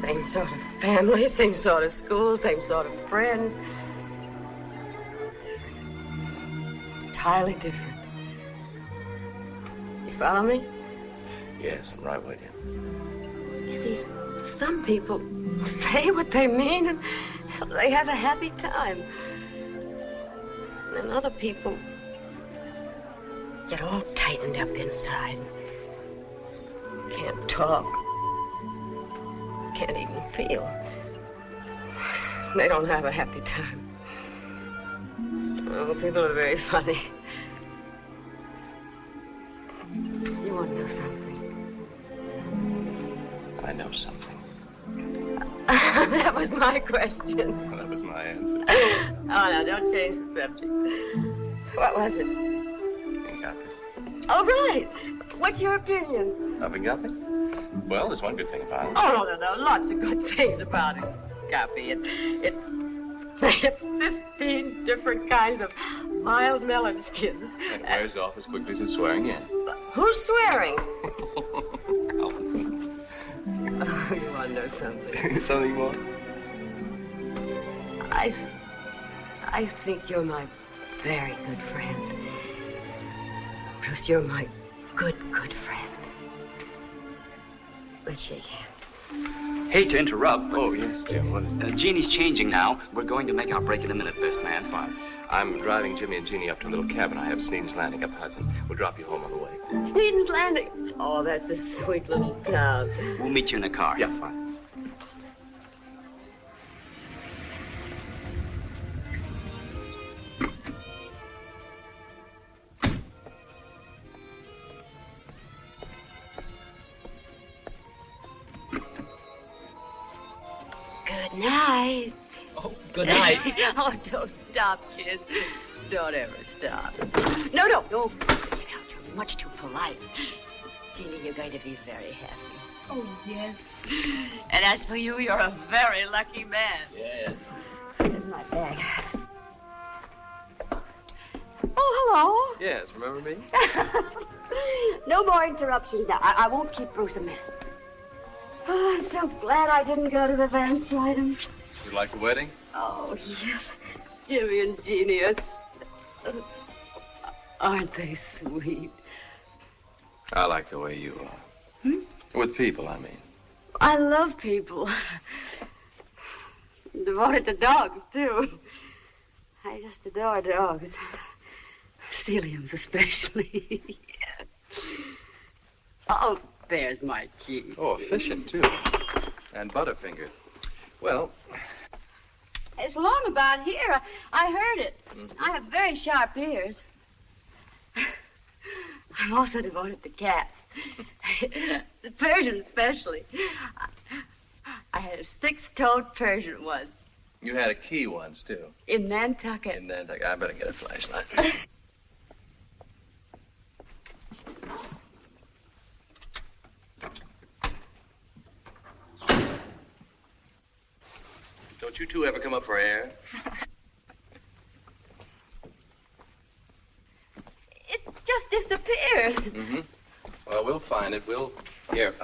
Same sort of family, same sort of school, same sort of friends. Entirely different. You follow me? Yes, I'm right with you. You see, some people say what they mean and they have a happy time. And other people get all tightened up inside. Can't talk. Can't even feel. They don't have a happy time. Oh, people are very funny. You want to know something? I know something. That was my question. Well, that was my answer. Oh, now, don't change the subject. What was it? Agape. Oh, right. What's your opinion? Of Agape? Well, there's one good thing about it. Oh, no. Lots of good things about it, Agape. It's made of 15 different kinds of mild melon skins. And it wears off as quickly as it's swearing in. Who's swearing? Alison. Oh, you want to know something? Something more? I think you're my very good friend. Bruce, you're my good friend. Let's shake hands. Hate to interrupt. Oh, yes, Jim. What is it? Jeannie's changing now. We're going to make our break in a minute, best man. Fine. I'm driving Jimmy and Jeannie up to a little cabin I have at Sneed's Landing up Hudson. We'll drop you home on the way. Sneed's Landing? Oh, that's a sweet little town. We'll meet you in the car. Yeah, fine. Good night. Oh, good night. Oh, don't stop, kids. Don't ever stop. No. You're much too polite. Jeannie, you're going to be very happy. Oh, yes. And as for you, you're a very lucky man. Yes. Here's my bag. Oh, hello. Yes, remember me? No more interruptions now. I won't keep Bruce a minute. Oh, I'm so glad I didn't go to the Van Slytens. You like the wedding? Oh, yes. Jimmy and Jeannie aren't they sweet? I like the way you are. With people, I mean. I love people. Devoted to dogs, too. I just adore dogs. Celium's especially. Oh, there's my key. Oh, efficient, too. And Butterfinger. Well... It's long about here. I heard it. I have very sharp ears. I'm also devoted to cats. The Persian especially. I had a six-toed Persian once. You had a key once, too. In Nantucket. In Nantucket. I better get a flashlight. Don't you two ever come up for air? It's just disappeared. Mm-hmm. Well, we'll find it. We'll... Here,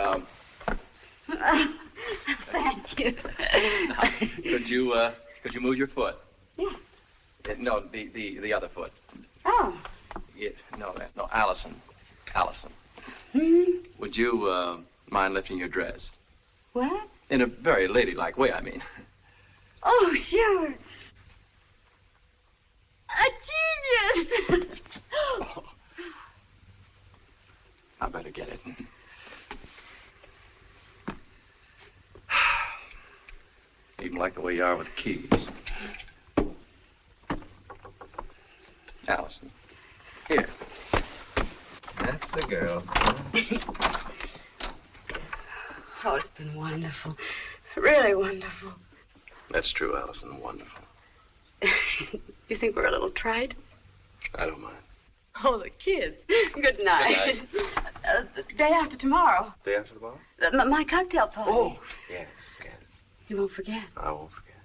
Thank you. Could you move your foot? Yeah. No, the other foot. Oh. Yeah, no, Alison. Alison. Would you, mind lifting your dress? What? In a very ladylike way, I mean. Oh, sure. A genius! Oh. I better get it. Even like the way you are with keys. Alison. Here. That's the girl. Oh, it's been wonderful. Really wonderful. That's true, Alison. Wonderful. You think we're a little trite? I don't mind. Oh, the kids. Good night. Good night. The day after tomorrow. Day after tomorrow? My cocktail party. Oh, yes, yes. You won't forget. I won't forget.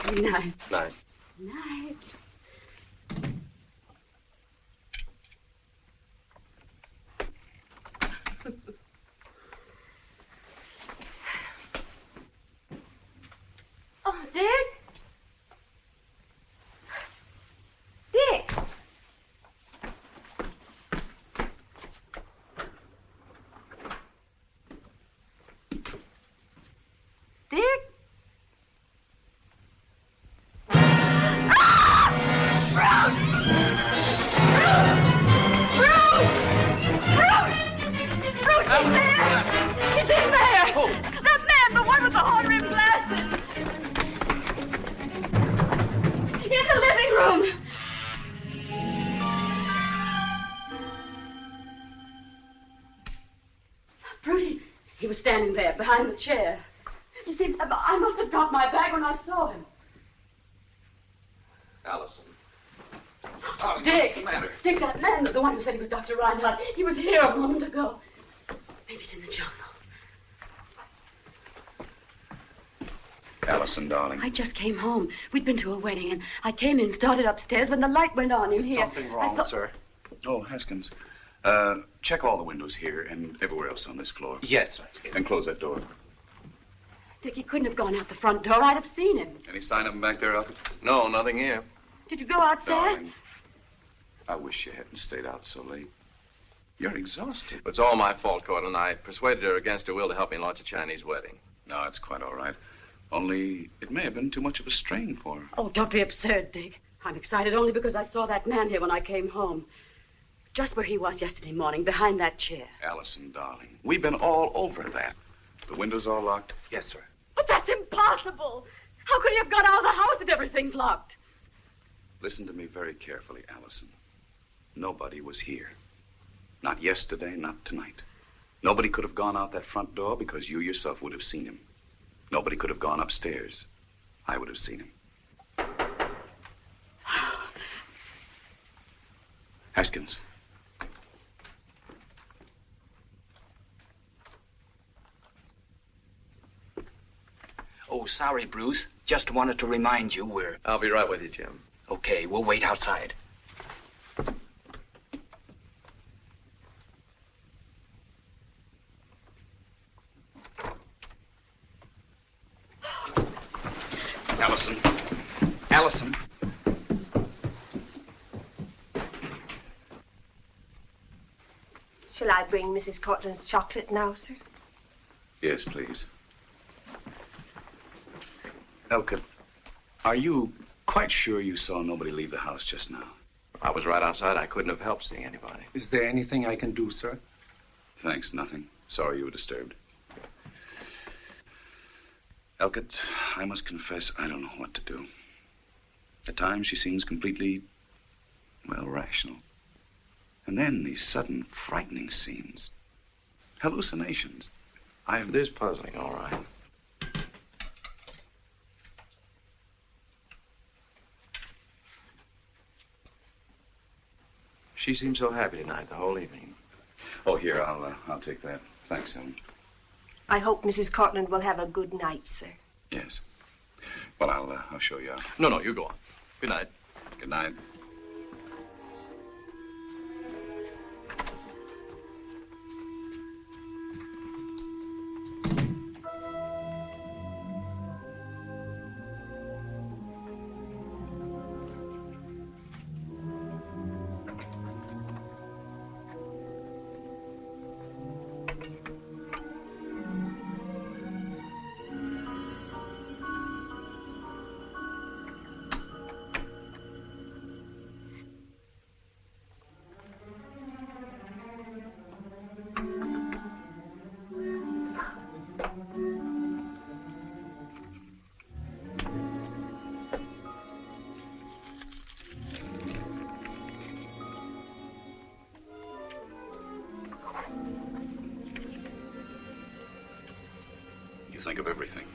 Good night. Night. Night. Oh, Dick? Dick! Dick? He was standing there, behind the chair. You see, I must have dropped my bag when I saw him. Allison. Oh, Dick! What's the matter? Dick, that man, the one who said he was Dr. Reinhardt, he was here a moment ago. Maybe he's in the jungle. Allison, darling. I just came home. We'd been to a wedding, and I came in, started upstairs when the light went on in here. Something wrong, sir. Oh, Haskins. Check all the windows here and everywhere else on this floor. Yes, sir. And close that door. Dick, he couldn't have gone out the front door. I'd have seen him. Any sign of him back there, Alfred? No, nothing here. Did you go outside? Darling, I wish you hadn't stayed out so late. You're exhausted. It's all my fault, Courtland. I persuaded her against her will to help me launch a Chinese wedding. No, it's quite all right. Only it may have been too much of a strain for her. Oh, don't be absurd, Dick. I'm excited only because I saw that man here when I came home. Just where he was yesterday morning, behind that chair. Allison, darling, we've been all over that. The windows all locked? Yes, sir. But that's impossible. How could he have got out of the house if everything's locked? Listen to me very carefully, Allison. Nobody was here. Not yesterday, not tonight. Nobody could have gone out that front door because you yourself would have seen him. Nobody could have gone upstairs. I would have seen him. Haskins. Oh, sorry, Bruce. Just wanted to remind you we're... I'll be right with you, Jim. Okay, we'll wait outside. Alison. Alison. Shall I bring Mrs. Courtland's chocolate now, sir? Yes, please. Elkett, are you quite sure you saw nobody leave the house just now? I was right outside. I couldn't have helped seeing anybody. Is there anything I can do, sir? Thanks, nothing. Sorry you were disturbed. Elkett, I must confess I don't know what to do. At times she seems completely, well, rational. And then these sudden, frightening scenes. Hallucinations. It is puzzling, all right. She seemed so happy tonight, the whole evening. Oh, here, I'll take that. Thanks, Ellen. I hope Mrs. Courtland will have a good night, sir. Yes. Well, I'll show you out. No, you go on. Good night. Good night. Think of everything.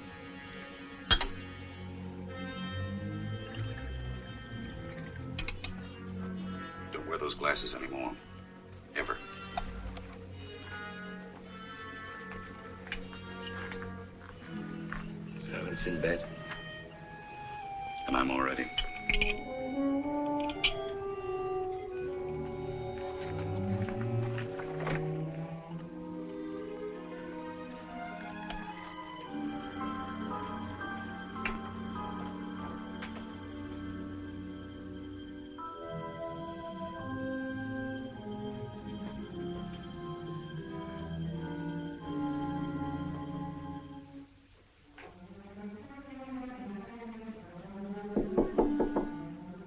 Don't wear those glasses anymore. Ever. Servants in bed. And I'm all ready.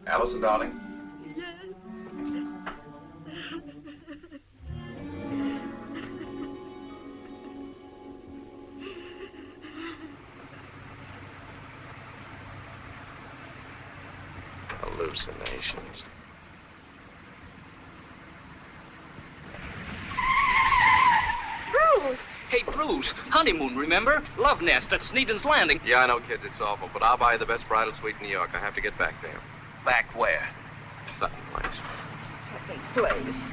Alison, darling. Hallucinations. Bruce! Hey, Bruce, honeymoon, remember? Love nest at Sneeden's Landing. Yeah, I know, kids, it's awful, but I'll buy you the best bridal suite in New York. I have to get back there. Back where? Sutton Place. Sutton Place.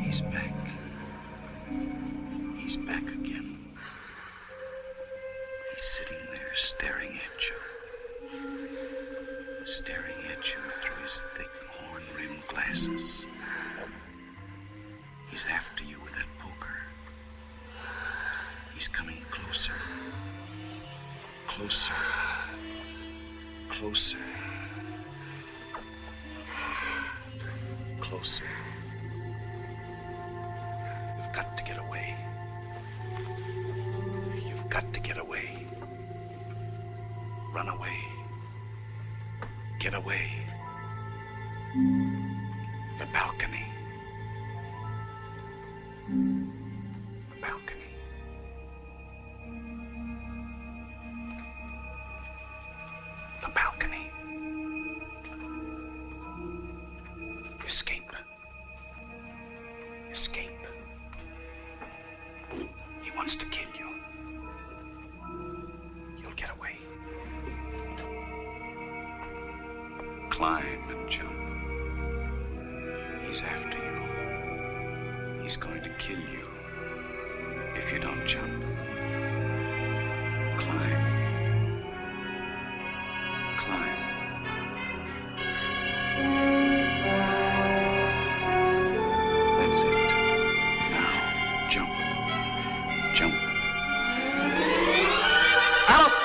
He's back. He's back again. He's sitting there staring at you. Staring at you through his thick horn-rimmed glasses. He's after you with that poker. He's coming closer. Closer. Closer. Closer. You've got to get away. You've got to get away. get away. The balcony. The balcony. The balcony. Escape. Escape. He wants to kill you. You'll get away. Climb and jump. He's after you. He's going to kill you if you don't jump. Climb. Climb. That's it. Now, jump. Jump. Alice!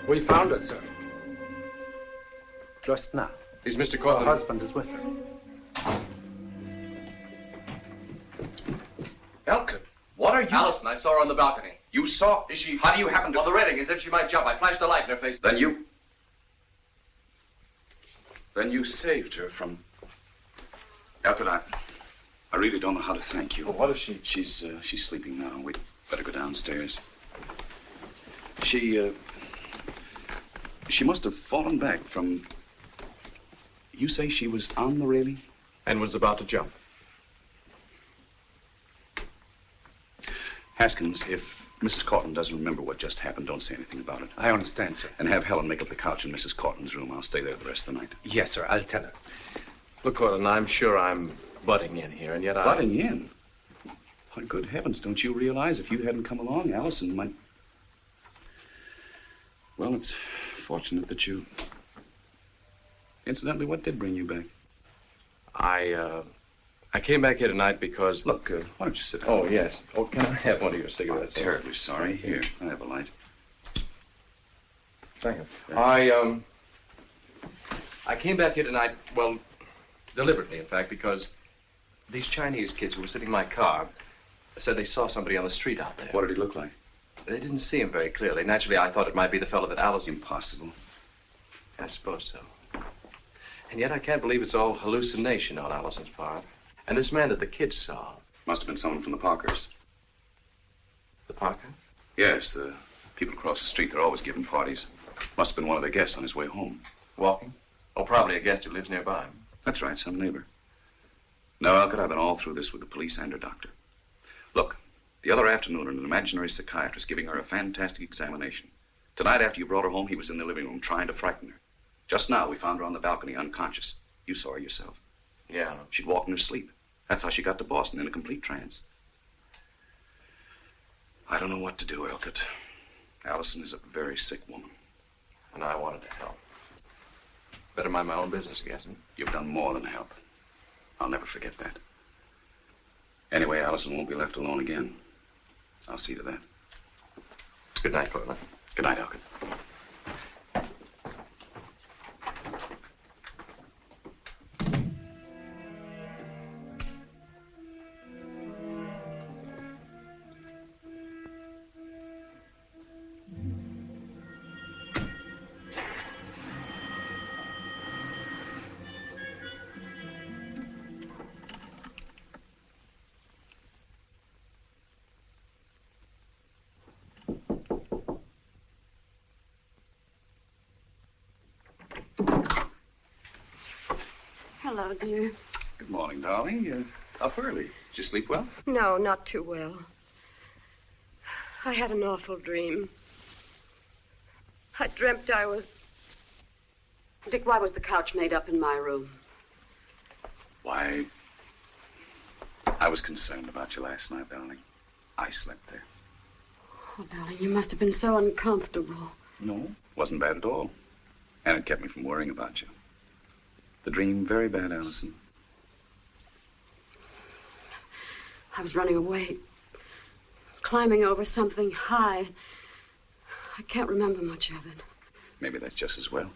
We found her, sir. Just now. Is Mr. Courtland? Her husband is with her. Elkin, what are you... Alison, I saw her on the balcony. You saw? Is she... How do you happen to... On the railing, as if she might jump. I flashed the light in her face. Then you saved her from... Elkin, I really don't know how to thank you. Well, what is she? She's sleeping now. We'd better go downstairs. She must have fallen back from... You say she was on the railing? And was about to jump. Haskins, if Mrs. Courtland doesn't remember what just happened, don't say anything about it. I understand, sir. And have Helen make up the couch in Mrs. Courtland's room. I'll stay there the rest of the night. Yes, sir. I'll tell her. Look, Courtland, I'm sure I'm butting in here, and yet Butting in? Oh, good heavens, don't you realize if you hadn't come along, Alison might... Well, it's fortunate that you... Incidentally, what did bring you back? I came back here tonight because... Look, why don't you sit down? Oh, yes. Oh, can I have one of your cigarettes? I'm terribly sorry. Here, I have a light. Thank you. I came back here tonight, well, deliberately, in fact, because these Chinese kids who were sitting in my car said they saw somebody on the street out there. What did he look like? They didn't see him very clearly. Naturally, I thought it might be the fellow that Alison... Impossible. I suppose so. And yet I can't believe it's all hallucination on Alison's part. And this man that the kids saw... Must have been someone from the Parkers. The Parker? Yes, the people across the street. They're always giving parties. Must have been one of their guests on his way home. Walking? Oh, probably a guest who lives nearby. That's right, some neighbor. No, Alcott, I've been all through this with the police and her doctor. Look, the other afternoon, an imaginary psychiatrist giving her a fantastic examination. Tonight, after you brought her home, he was in the living room trying to frighten her. Just now, we found her on the balcony, unconscious. You saw her yourself. Yeah. She'd walked in her sleep. That's how she got to Boston, in a complete trance. I don't know what to do, Elcott. Alison is a very sick woman. And I wanted to help. Better mind my own business, I guess. You've done more than help. I'll never forget that. Anyway, Alison won't be left alone again. I'll see to that. Good night, Courtland. Good night, Elkin. Hello, dear. Good morning, darling. You're up early. Did you sleep well? No, not too well. I had an awful dream. I dreamt I was... Dick, why was the couch made up in my room? Why, I was concerned about you last night, darling. I slept there. Oh, darling, you must have been so uncomfortable. No, wasn't bad at all. And it kept me from worrying about you. The dream, very bad, Alison. I was running away, climbing over something high. I can't remember much of it. Maybe that's just as well.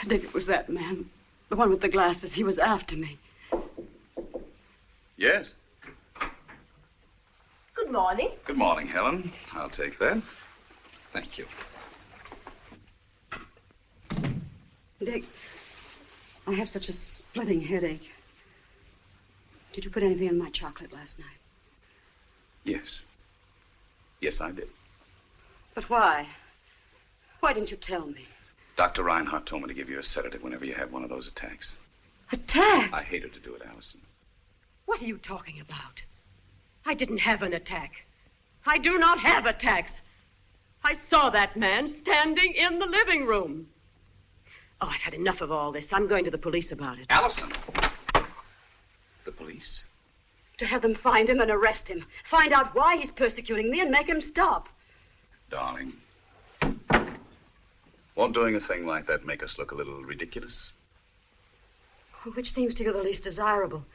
Dick, it was that man. The one with the glasses. He was after me. Yes. Good morning. Good morning, Helen. I'll take that. Thank you. Dick, I have such a splitting headache. Did you put anything in my chocolate last night? Yes. Yes, I did. But why? Why didn't you tell me? Dr. Reinhardt told me to give you a sedative whenever you have one of those attacks. Attacks? I hated to do it, Alison. What are you talking about? I didn't have an attack. I do not have attacks. I saw that man standing in the living room. Oh, I've had enough of all this. I'm going to the police about it. Alison! The police? To have them find him and arrest him. Find out why he's persecuting me and make him stop. Darling, won't doing a thing like that make us look a little ridiculous? Which seems to you the least desirable?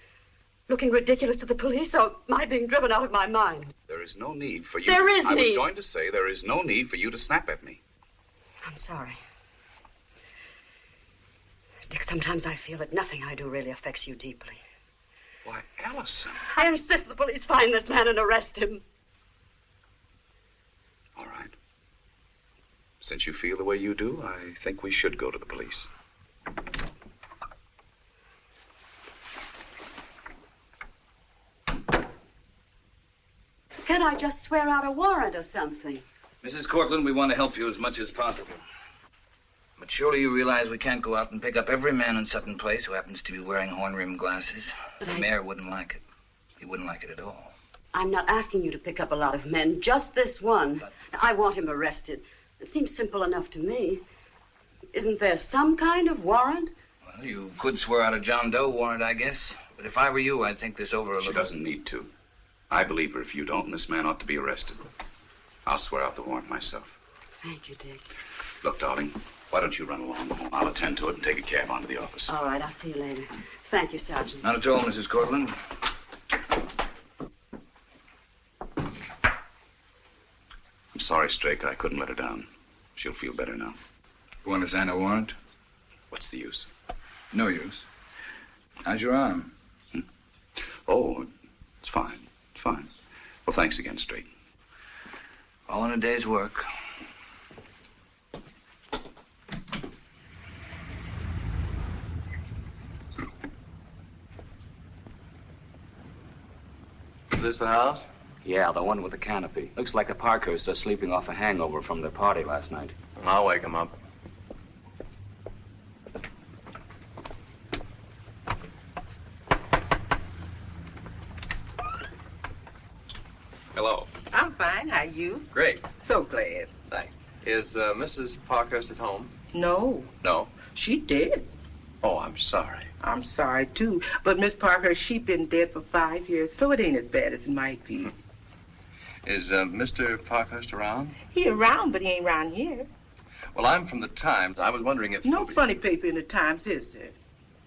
Looking ridiculous to the police or my being driven out of my mind? There is no need for you... There is need. I was going to say there is no need for you to snap at me. I'm sorry. Dick, sometimes I feel that nothing I do really affects you deeply. Why, Alison. I insist the police find this man and arrest him. All right. Since you feel the way you do, I think we should go to the police. Can't I just swear out a warrant or something? Mrs. Courtland, we want to help you as much as possible. But surely you realize we can't go out and pick up every man in Sutton Place who happens to be wearing horn-rimmed glasses. The mayor wouldn't like it. He wouldn't like it at all. I'm not asking you to pick up a lot of men, just this one. But I want him arrested. It seems simple enough to me. Isn't there some kind of warrant? Well, you could swear out a John Doe warrant, I guess. But if I were you, I'd think this over a little. She doesn't need to. I believe her if you don't, and this man ought to be arrested. I'll swear out the warrant myself. Thank you, Dick. Look, darling, why don't you run along? I'll attend to it and take a cab on to the office. All right, I'll see you later. Thank you, Sergeant. Not at all, Mrs. Courtland. I'm sorry, Strake. I couldn't let her down. She'll feel better now. You want to sign a warrant? What's the use? No use. How's your arm? Oh, it's fine. It's fine. Well, thanks again, Strake. All in a day's work. Is this the house? Yeah, the one with the canopy. Looks like the Parkhursts are sleeping off a hangover from their party last night. I'll wake them up. Hello. I'm fine. How are you? Great. So glad. Thanks. Is Mrs. Parkhurst at home? No. No? She dead. Oh, I'm sorry. I'm sorry, too. But Miss Parkhurst, she been dead for 5 years, so it ain't as bad as it might be. Is Mr. Parkhurst around? He around, but he ain't around here. Well, I'm from the Times. I was wondering if... No funny paper in the Times, is there?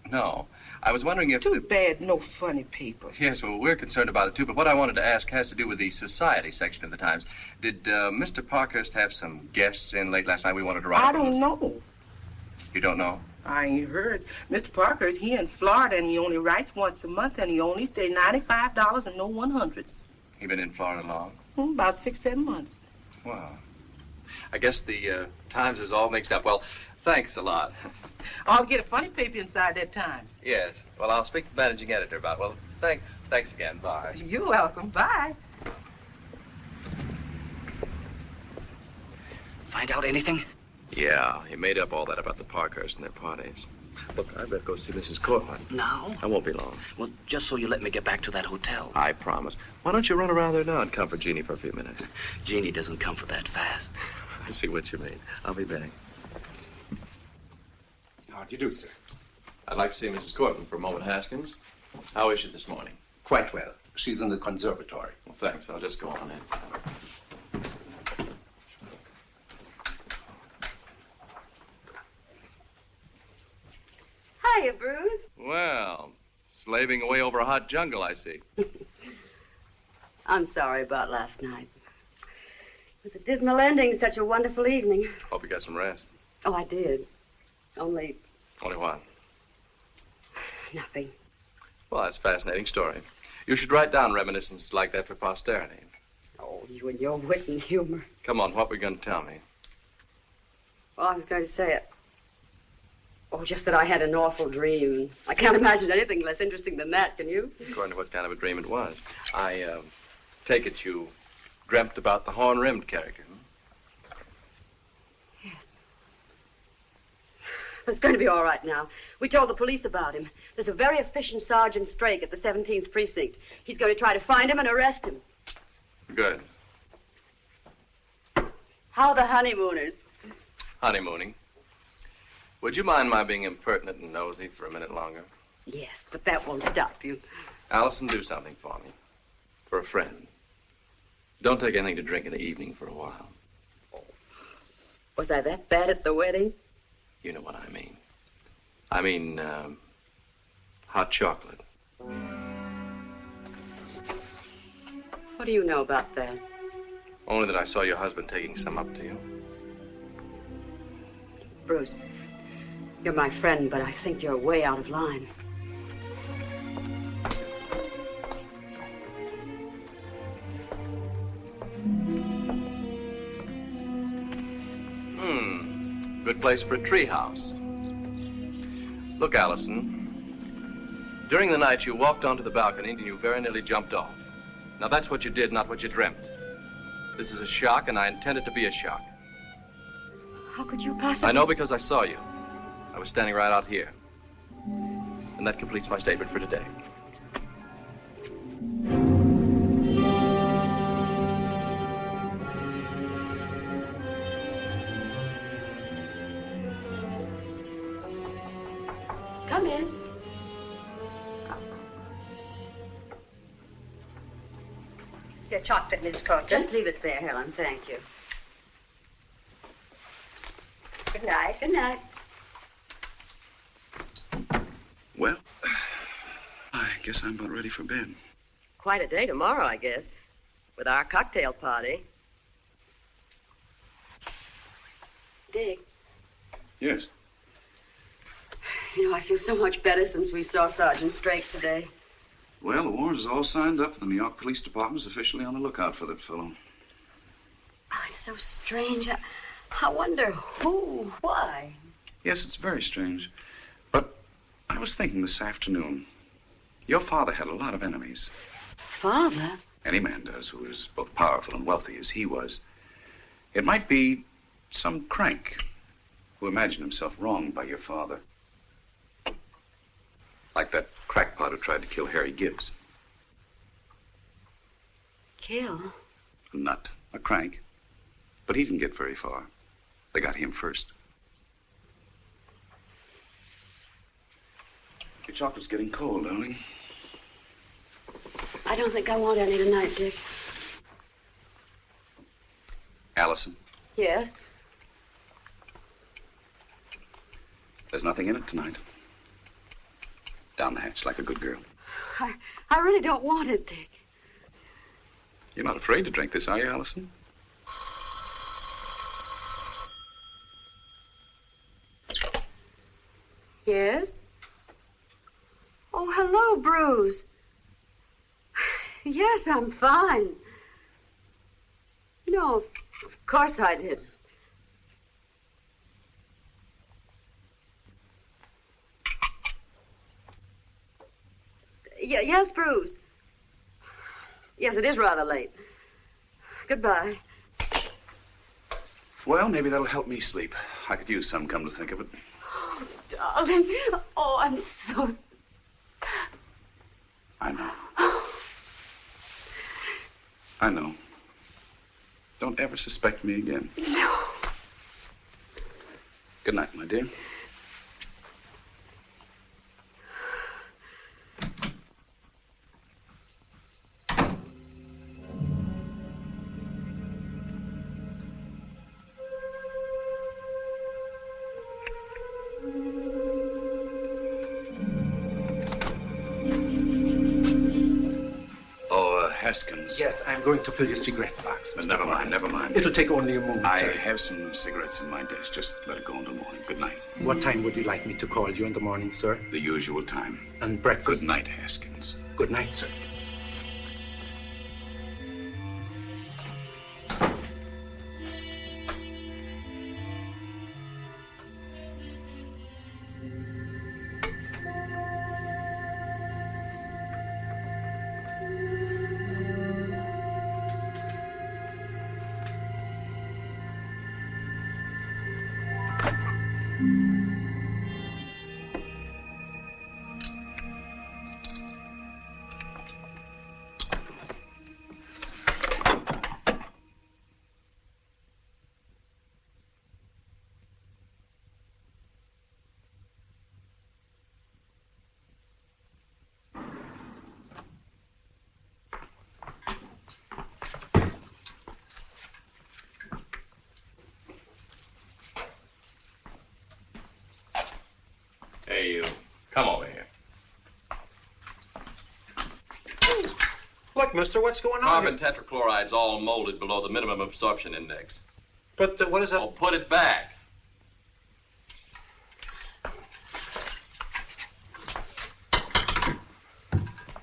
No. I was wondering if... Too bad, no funny paper. Yes, well, we're concerned about it, too. But what I wanted to ask has to do with the society section of the Times. Did Mr. Parkhurst have some guests in late last night we wanted to write? I don't know. You don't know? I ain't heard. Mr. Parkhurst, he in Florida, and he only writes once a month, and he only say $95 and no 100s. He been in Florida long? About 6-7 months. Well, I guess the Times is all mixed up. Well, thanks a lot. I'll get a funny paper inside that Times. Yes. Well, I'll speak to the managing editor about it. Well, thanks. Thanks again. Bye. You're welcome. Bye. Find out anything? Yeah, he made up all that about the Parkhursts and their parties. Look, I better go see Mrs. Courtland. Now? I won't be long. Well, just so you let me get back to that hotel. I promise. Why don't you run around there now and comfort Jeannie for a few minutes? Jeannie doesn't comfort that fast. I see what you mean. I'll be back. How do you do, sir? I'd like to see Mrs. Courtland for a moment, Haskins. How is she this morning? Quite well. She's in the conservatory. Well, thanks. I'll just go on in. Hiya, Bruce. Well, slaving away over a hot jungle, I see. I'm sorry about last night. It was a dismal ending, such a wonderful evening. Hope you got some rest. Oh, I did. Only what? nothing. Well, that's a fascinating story. You should write down reminiscences like that for posterity. Oh, you and your wit and humor. Come on, what were you going to tell me? Well, I was going to say it. Oh, just that I had an awful dream. I can't imagine anything less interesting than that, can you? According to what kind of a dream it was. I take it you dreamt about the horn-rimmed character. Yes. But it's going to be all right now. We told the police about him. There's a very efficient Sergeant Strake at the 17th Precinct. He's going to try to find him and arrest him. Good. How are the honeymooners? Honeymooning. Would you mind my being impertinent and nosy for a minute longer? Yes, but that won't stop you. Allison, do something for me. For a friend. Don't take anything to drink in the evening for a while. Was I that bad at the wedding? You know what I mean. I mean, hot chocolate. What do you know about that? Only that I saw your husband taking some up to you. Bruce, you're my friend, but I think you're way out of line. Good place for a treehouse. Look, Allison. During the night, you walked onto the balcony and you very nearly jumped off. Now, that's what you did, not what you dreamt. This is a shock, and I intend it to be a shock. How could you possibly... I know because I saw you. I was standing right out here. And that completes my statement for today. Come in. Your chocolate, Miss Courtland. Just leave it there, Helen. Thank you. Good night. Good night. Well, I guess I'm about ready for bed. Quite a day tomorrow, I guess, with our cocktail party. Dick. Yes. You know, I feel so much better since we saw Sergeant Strake today. Well, the warrant is all signed up. The New York Police Department is officially on the lookout for that fellow. Oh, it's so strange. I wonder who, why. Yes, it's very strange. But I was thinking this afternoon, your father had a lot of enemies. Father? Any man does who is both powerful and wealthy as he was. It might be some crank who imagined himself wronged by your father. Like that crackpot who tried to kill Harry Gibbs. Kill? A nut, a crank. But he didn't get very far. They got him first. Your chocolate's getting cold, darling. I don't think I want any tonight, Dick. Allison, Yes? there's nothing in it tonight. Down the hatch like a good girl. I really don't want it, Dick. You're not afraid to drink this, are you, Allison? Yes? Oh, hello, Bruce. Yes, I'm fine. No, of course I didn't. Yes, Bruce. Yes, it is rather late. Goodbye. Well, maybe that'll help me sleep. I could use some, come to think of it. darling. Oh, I'm so... I know. I know. Don't ever suspect me again. No. Good night, my dear. Haskins. Yes, I'm going to fill your cigarette box. But never mind, never mind. It'll take only a moment, I sir. have some cigarettes in my desk. Just let it go in the morning. Good night. What time would you like me to call you in the morning, sir? The usual time. And breakfast? Good night, Haskins. Good night, sir. Hey, you. Come over here. Look, mister, what's going on? Carbon tetrachloride's all molded below the minimum absorption index. But what is that? Oh, put it back.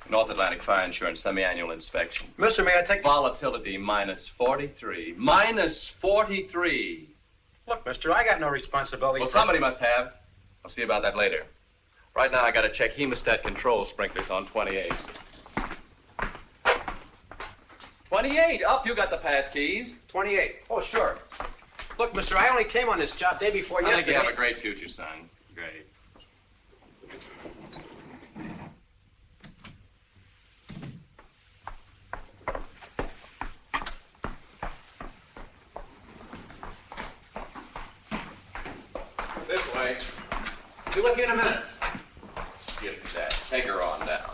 North Atlantic Fire Insurance semi-annual inspection. Mister, may I take... Volatility minus 43. Minus 43. Look, mister, I got no responsibility. Well, somebody must have. I'll see about that later. Right now, I got to check hemostat control sprinklers on 28. 28. Up, you got the pass keys. 28. Oh, sure. Look, mister, I only came on this job day before yesterday. I think you have a great future, son. Great. This way. Be with you in a minute. Give that. Take her on down.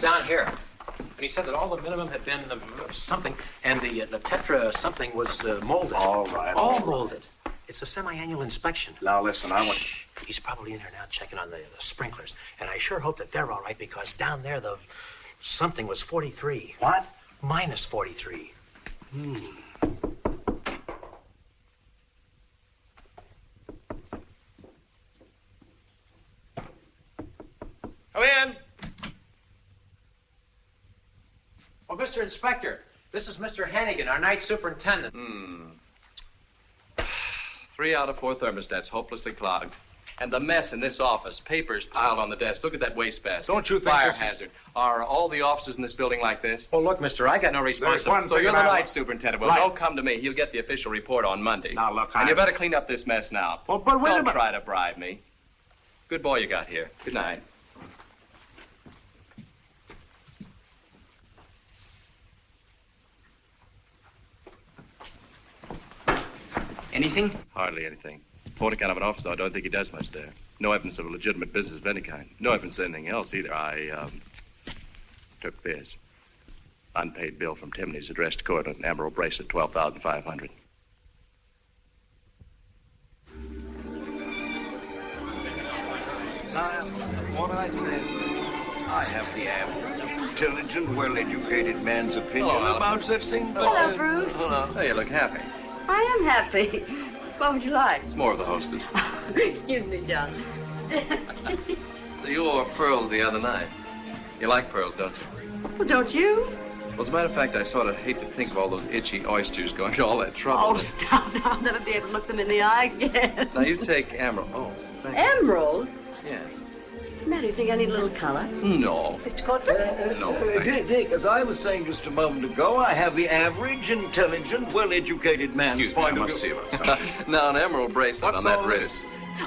Down here. And he said that all the minimum had been something, and the tetra something was molded. All right. All molded. It's a semi-annual inspection. Now, listen, I want... He's probably in here now checking on the sprinklers. And I sure hope that they're all right, because down there the something was 43. What? Minus 43. Come in. Oh, Mr. Inspector, this is Mr. Hannigan, our night superintendent. 3 out of 4 thermostats hopelessly clogged. And the mess in this office, papers piled on the desk. Look at that wastebasket. Don't you think Fire this is- hazard. Are all the offices in this building like this? Oh, look, mister, I got no responsibility. So you're the night superintendent. Well, Right. don't come to me. He'll get the official report on Monday. Now, look, And I- you better clean up this mess now. Well, but wait a Don't minute. try to bribe me. Good boy you got here. Good night. Anything? Hardly anything. For the kind of an officer, I don't think he does much there. No evidence of a legitimate business of any kind. No evidence of anything else either. I took this. Unpaid bill from Timney's addressed to court, an emerald bracelet, $12,500. Now, what I say, I have the average intelligent, well-educated man's opinion Hello, about such things. Hello, Bruce. Hello. Hey, you look happy. I am happy. What would you like? It's more of the hostess. Excuse me, John. You wore pearls the other night. You like pearls, don't you? Well, don't you? Well, as a matter of fact, I sort of hate to think of all those itchy oysters going to all that trouble. Oh, stop. I'll never be able to look them in the eye again. Now, you take emerald. Oh, thank you. Emeralds? Yeah. What's the matter? You think I need a little color? No. Mr. Courtland? No, thank you. Dick, as I was saying just a moment ago, I have the average, intelligent, well-educated man's Excuse me, point I of must view. see about something. Now, an emerald bracelet on that wrist.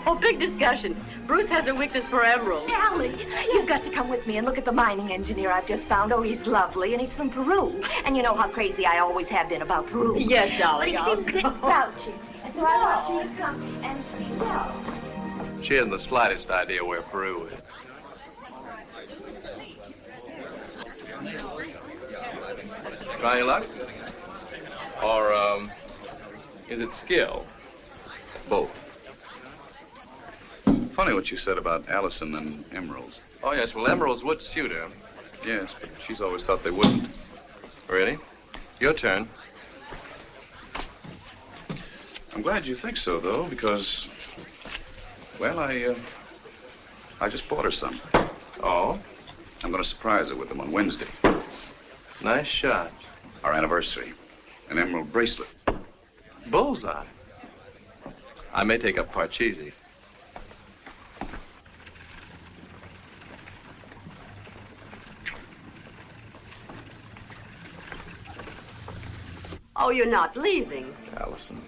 Oh, big discussion. Bruce has a weakness for emeralds. Allie, you've got to come with me and look at the mining engineer I've just found. Oh, he's lovely, and he's from Peru. And you know how crazy I always have been about Peru. Yes, darling, But he seems a bit grouchy. And so I want you to come and see. No. She hasn't the slightest idea where Peru is. Try your luck? Or, is it skill? Both. Funny what you said about Alison and emeralds. Oh, yes, well, emeralds would suit her. Yes, but she's always thought they wouldn't. Really? Your turn. I'm glad you think so, though, because, well, I just bought her some. Oh? I'm going to surprise her with them on Wednesday. Nice shot. Our anniversary. An emerald bracelet. Bullseye. I may take up Parcheesi. Oh, you're not leaving. Allison,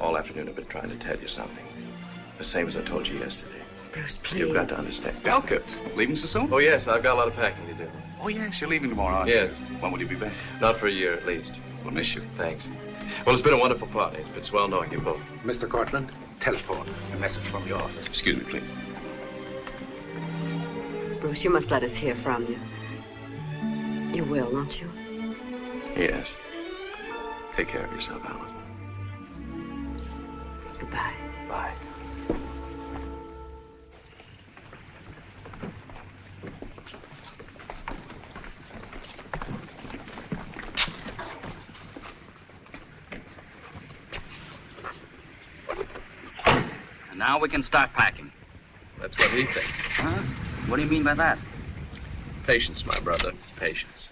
all afternoon I've been trying to tell you something. The same as I told you yesterday. Bruce, please. You've got to understand. Belkett, leaving so soon? Oh, yes, I've got a lot of packing to do. Oh, yes, you're leaving tomorrow, aren't yes. you? When will you be back? Not for a year, at least. We'll miss you. Thanks. Well, it's been a wonderful party. It's been swell knowing you both. Mr. Courtland, telephone. A message from your office. Excuse me, please. Bruce, you must let us hear from you. You will, won't you? Yes. Take care of yourself, Allison. Goodbye. Bye. And now we can start packing. That's what he thinks. Huh? What do you mean by that? Patience, my brother. Patience.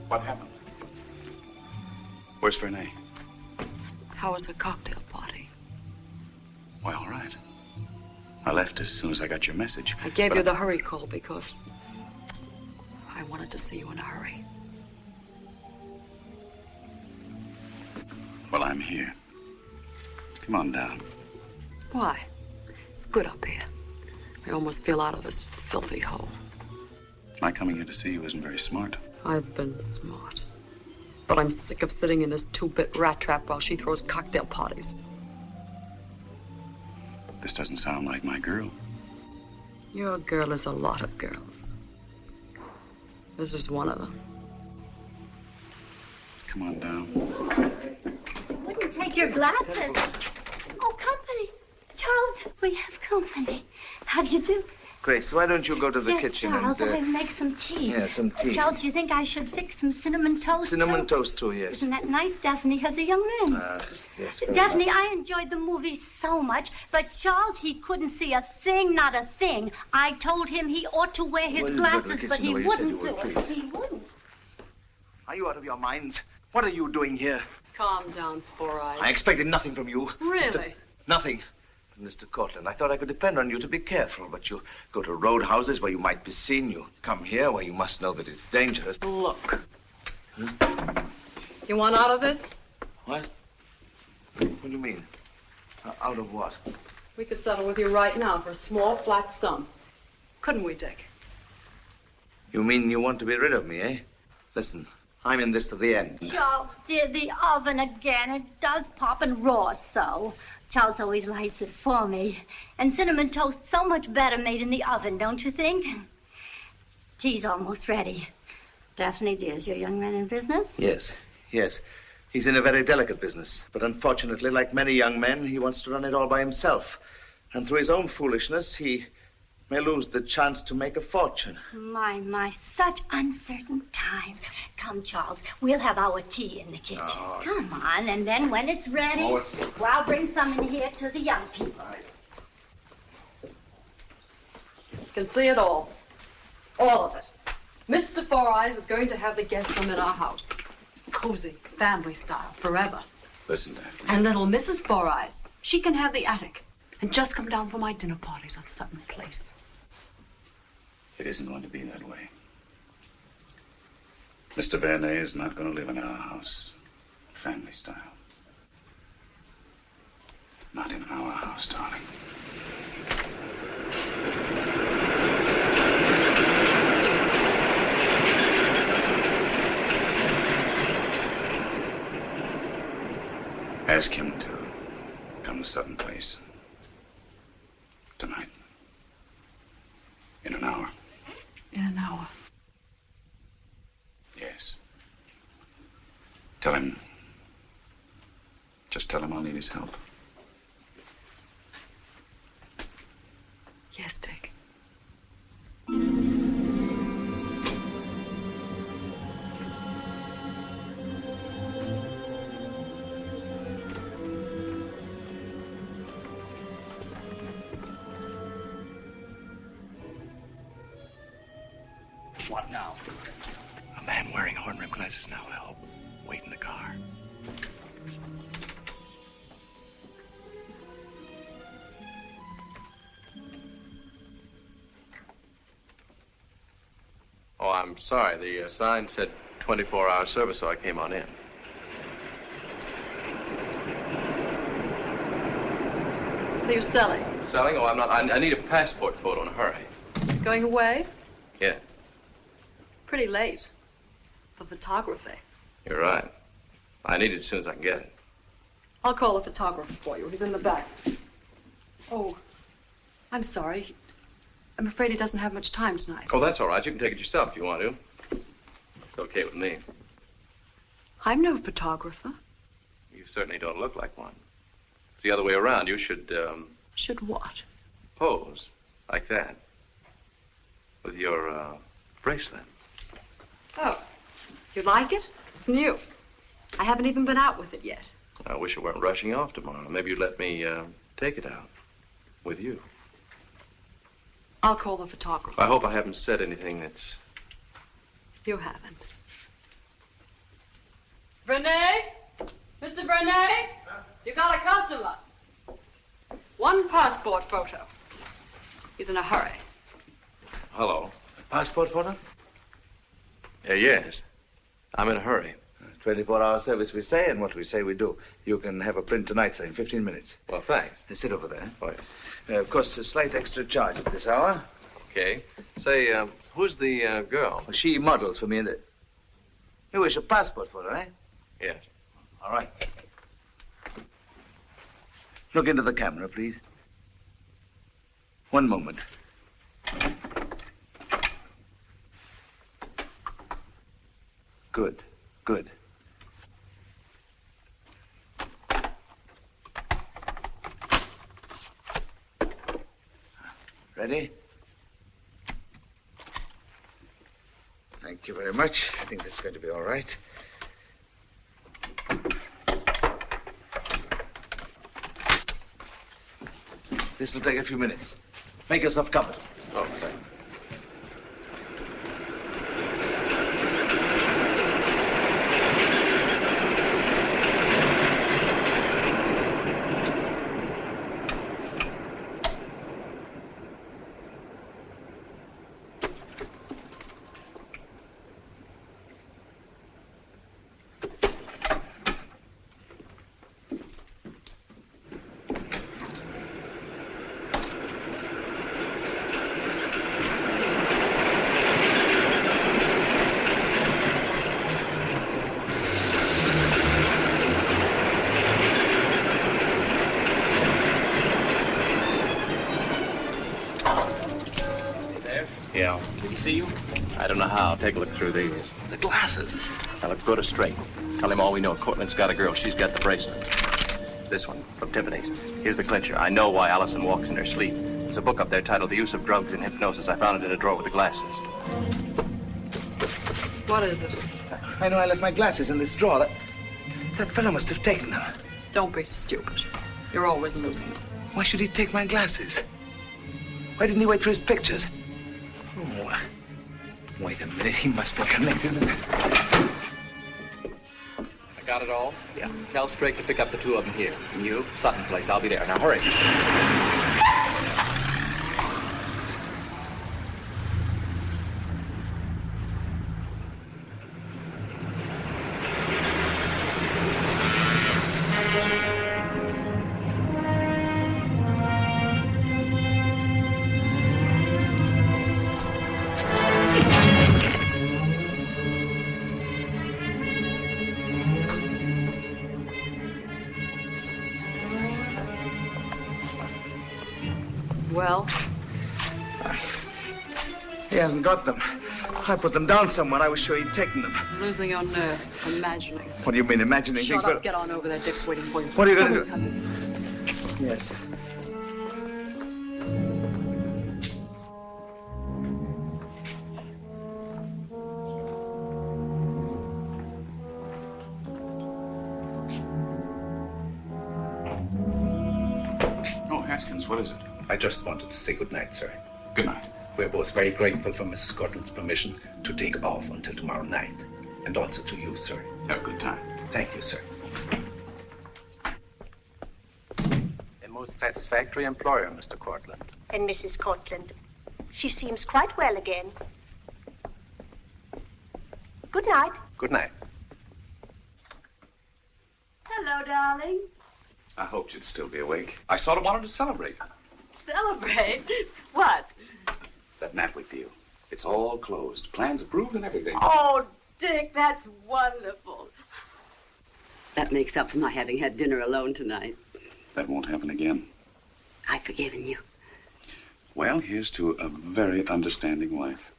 What happened? Where's Vernay? How was the cocktail party? Well, all right. I left as soon as I got your message. I gave you the hurry call because I wanted to see you in a hurry. Well, I'm here. Come on down. Why? It's good up here. I almost feel out of this filthy hole. My coming here to see you isn't very smart. I've been smart. But I'm sick of sitting in this two-bit rat trap while she throws cocktail parties. This doesn't sound like my girl. Your girl is a lot of girls. This is one of them. Come on down. Wouldn't take your glasses. Oh, company. Charles, we have company. How do you do? Grace, why don't you go to the Yes, kitchen Charles, and... I'll make some tea. Yeah, some tea. Charles, do you think I should fix some cinnamon toast, Cinnamon too? toast, too, yes. Isn't that nice? Daphne has a young man. Yes. Daphne, I enjoyed the movie so much, but Charles, he couldn't see a thing, not a thing. I told him he ought to wear his Well, you go to the glasses, but kitchen he the way you said wouldn't you do would, it. please. He wouldn't. Are you out of your minds? What are you doing here? Calm down, Four Eyes. I expected nothing from you. Really? Nothing. Mr. Courtland, I thought I could depend on you to be careful, but you go to roadhouses where you might be seen. You come here where you must know that it's dangerous. Look. You want out of this? What? What do you mean? Out of what? We could settle with you right now for a small, flat sum. Couldn't we, Dick? You mean you want to be rid of me, eh? Listen, I'm in this to the end. Charles, dear, the oven again. It does pop and roar so. Charles always lights it for me. And cinnamon toast so much better made in the oven, don't you think? Tea's almost ready. Daphne, dear, is your young man in business? Yes, yes. He's in a very delicate business. But unfortunately, like many young men, he wants to run it all by himself. And through his own foolishness, he may lose the chance to make a fortune. My, such uncertain times. Come, Charles, we'll have our tea in the kitchen. Oh. Come on, and then when it's ready, well, I'll bring some in here to the young people. You can see it all. All of it. Mr. Four Eyes is going to have the guest room in our house. Cozy, family style, forever. Listen, Daphne. And little Mrs. Four Eyes, she can have the attic. And just come down for my dinner parties on Sutton Place. It isn't going to be that way. Mr. Vernet is not going to live in our house. Family style. Not in our house, darling. Ask him to come to Sutton Place. Tonight. In an hour. In an hour? Yes. Tell him. Just tell him I'll need his help. Yes, Dick. What now? A man wearing horn-rimmed glasses now, I hope. Wait in the car. Oh, I'm sorry. The sign said 24-hour service, so I came on in. What are you selling? Selling? Oh, I'm not. I need a passport photo in a hurry. Going away? Yeah. Pretty late for photography. You're right. I need it as soon as I can get it. I'll call the photographer for you. He's in the back. Oh, I'm sorry. I'm afraid he doesn't have much time tonight. Oh, that's all right. You can take it yourself if you want to. It's okay with me. I'm no photographer. You certainly don't look like one. It's the other way around. You should, Should what? Pose. Like that. With your, bracelet. Oh, you like it? It's new. I haven't even been out with it yet. I wish you weren't rushing off tomorrow. Maybe you'd let me, take it out. With you. I'll call the photographer. I hope I haven't said anything that's... You haven't. Vernet? Mr. Vernet? You got a customer. One passport photo. He's in a hurry. Hello. Passport photo? Yes. I'm in a hurry. 24-hour service we say, and what we say we do. You can have a print tonight, sir, in 15 minutes. Well, thanks. Sit over there. Oh, yes. Of course, a slight extra charge at this hour. Okay. Say, who's the girl? Well, she models for me in the... You wish a passport photo, eh? Yes. All right. Look into the camera, please. One moment. Good, good. Ready? Thank you very much. I think that's going to be all right. This will take a few minutes. Make yourself comfortable. Oh, thanks. see you? I don't know how. Take a look through these. The glasses. Now let's put her straight. Tell him all we know. Courtland's got a girl. She's got the bracelet. This one, from Tiffany's. Here's the clincher. I know why Alison walks in her sleep. There's a book up there titled The Use of Drugs in Hypnosis. I found it in a drawer with the glasses. What is it? I know I left my glasses in this drawer. That fellow must have taken them. Don't be stupid. You're always losing them. Why should he take my glasses? Why didn't he wait for his pictures? Oh, wait a minute. He must be connected. I got it all? Yeah. Tell Strake to pick up the two of them here. And you? Sutton Place. I'll be there. Now, hurry. Well? He hasn't got them. I put them down somewhere. I was sure he'd taken them. Losing your nerve. Imagining. What do you mean, imagining Shut things? up. Get on over there. Dick's waiting for you. What are you going to do? Yes. Oh, Haskins, what is it? I just wanted to say good night, sir. Good night. We're both very grateful for Mrs. Courtland's permission to take off until tomorrow night. And also to you, sir. Have a good time. Thank you, sir. A most satisfactory employer, Mr. Courtland. And Mrs. Courtland. She seems quite well again. Good night. Good night. Hello, darling. I hoped you'd still be awake. I sort of wanted to celebrate. Celebrate? What? That Natwick deal. It's all closed. Plans approved and everything. Oh, Dick, that's wonderful. That makes up for my having had dinner alone tonight. That won't happen again. I've forgiven you. Well, here's to a very understanding wife.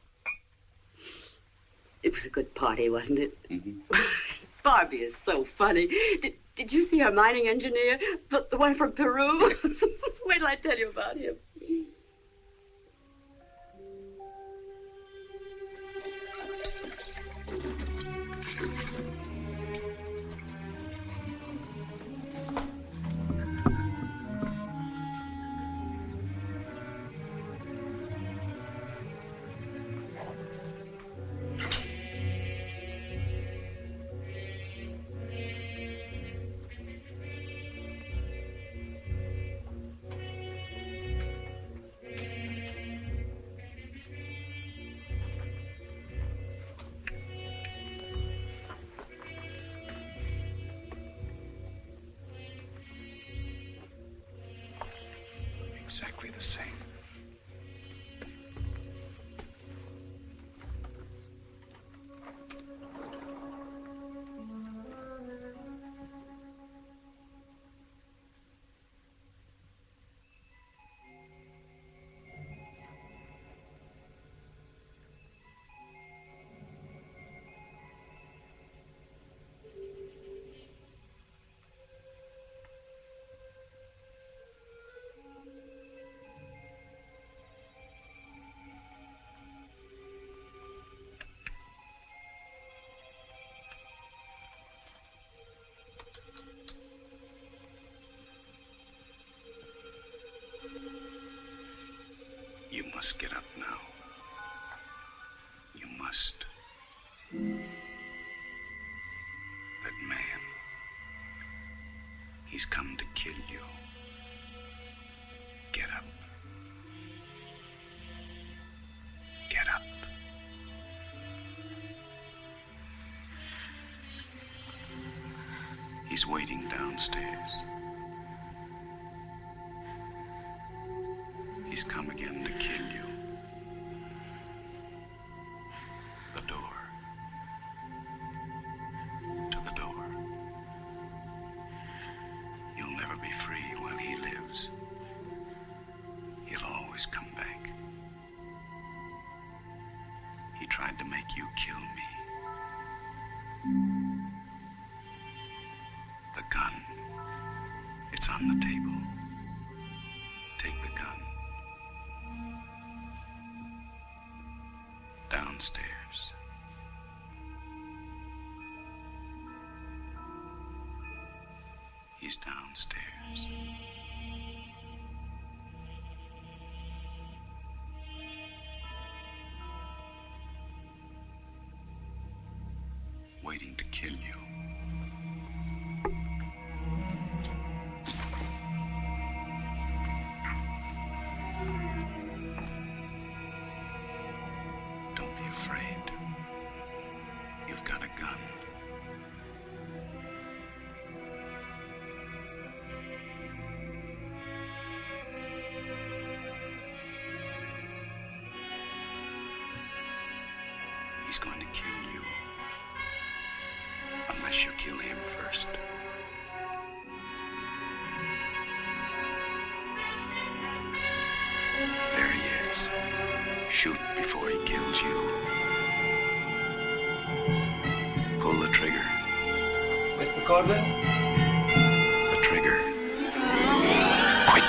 It was a good party, wasn't it? Mm-hmm. Barbie is so funny. Did you see our mining engineer? The one from Peru? Wait till I tell you about him. Exactly the same. You must get up now. You must. That man, he's come to kill you. Get up. Get up. He's waiting downstairs. He's come again to kill you. The door. To the door. You'll never be free while he lives. He'll always come back. you kill me. The gun. It's on the table. Take the gun. Downstairs. He's downstairs. Waiting to kill you. Don't be afraid. You've got a gun. He's going to kill you. Unless you kill him first. There he is. Shoot before he kills you. Pull the trigger. Mr. Courtland? The trigger. Quick.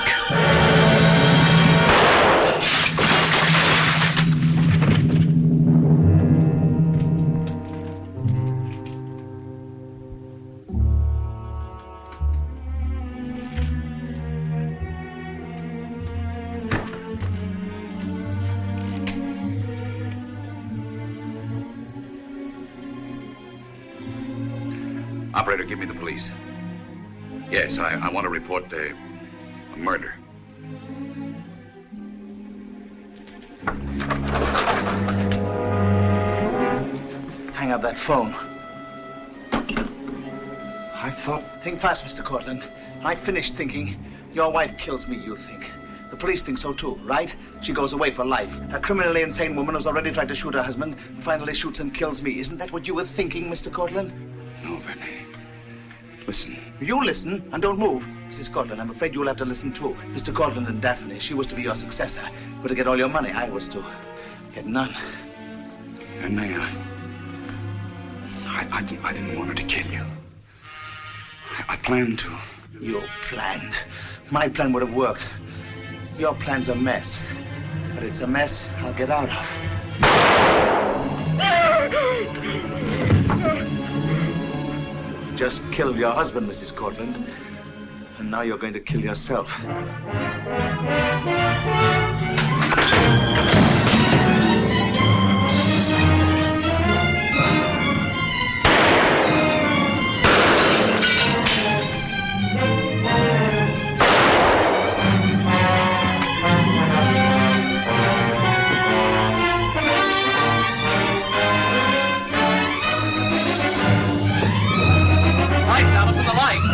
Operator, give me the police. Yes, I want to report a murder. Hang up that phone. I thought... Think fast, Mr. Courtland. I finished thinking. Your wife kills me, you think. The police think so too, right? She goes away for life. A criminally insane woman who's already tried to shoot her husband finally shoots and kills me. Isn't that what you were thinking, Mr. Courtland? No, Vinny. Listen. You listen and don't move. Mrs. Courtland, I'm afraid you'll have to listen too. Mr. Courtland and Daphne, she was to be your successor. Were to get all your money. I was to get none. Vinny, I didn't want her to kill you. I planned to. You planned? My plan would have worked. Your plan's a mess. But it's a mess I'll get out of. Just killed your husband, Mrs. Courtland. And now you're going to kill yourself. Alison, the lights!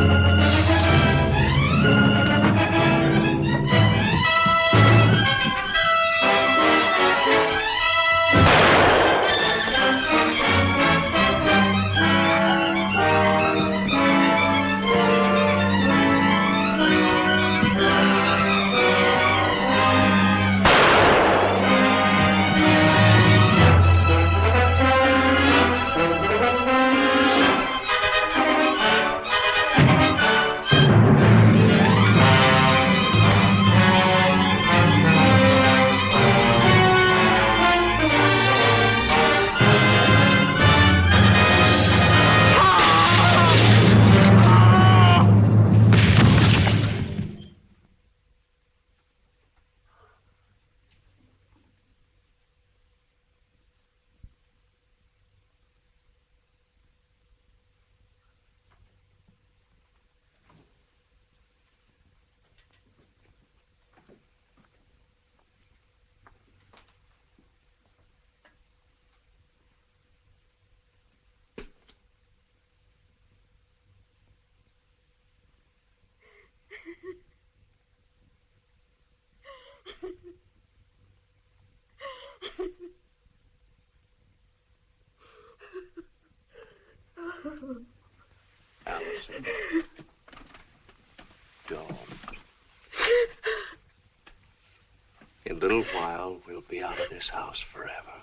Alison. Don't. In a little while, we'll be out of this house forever.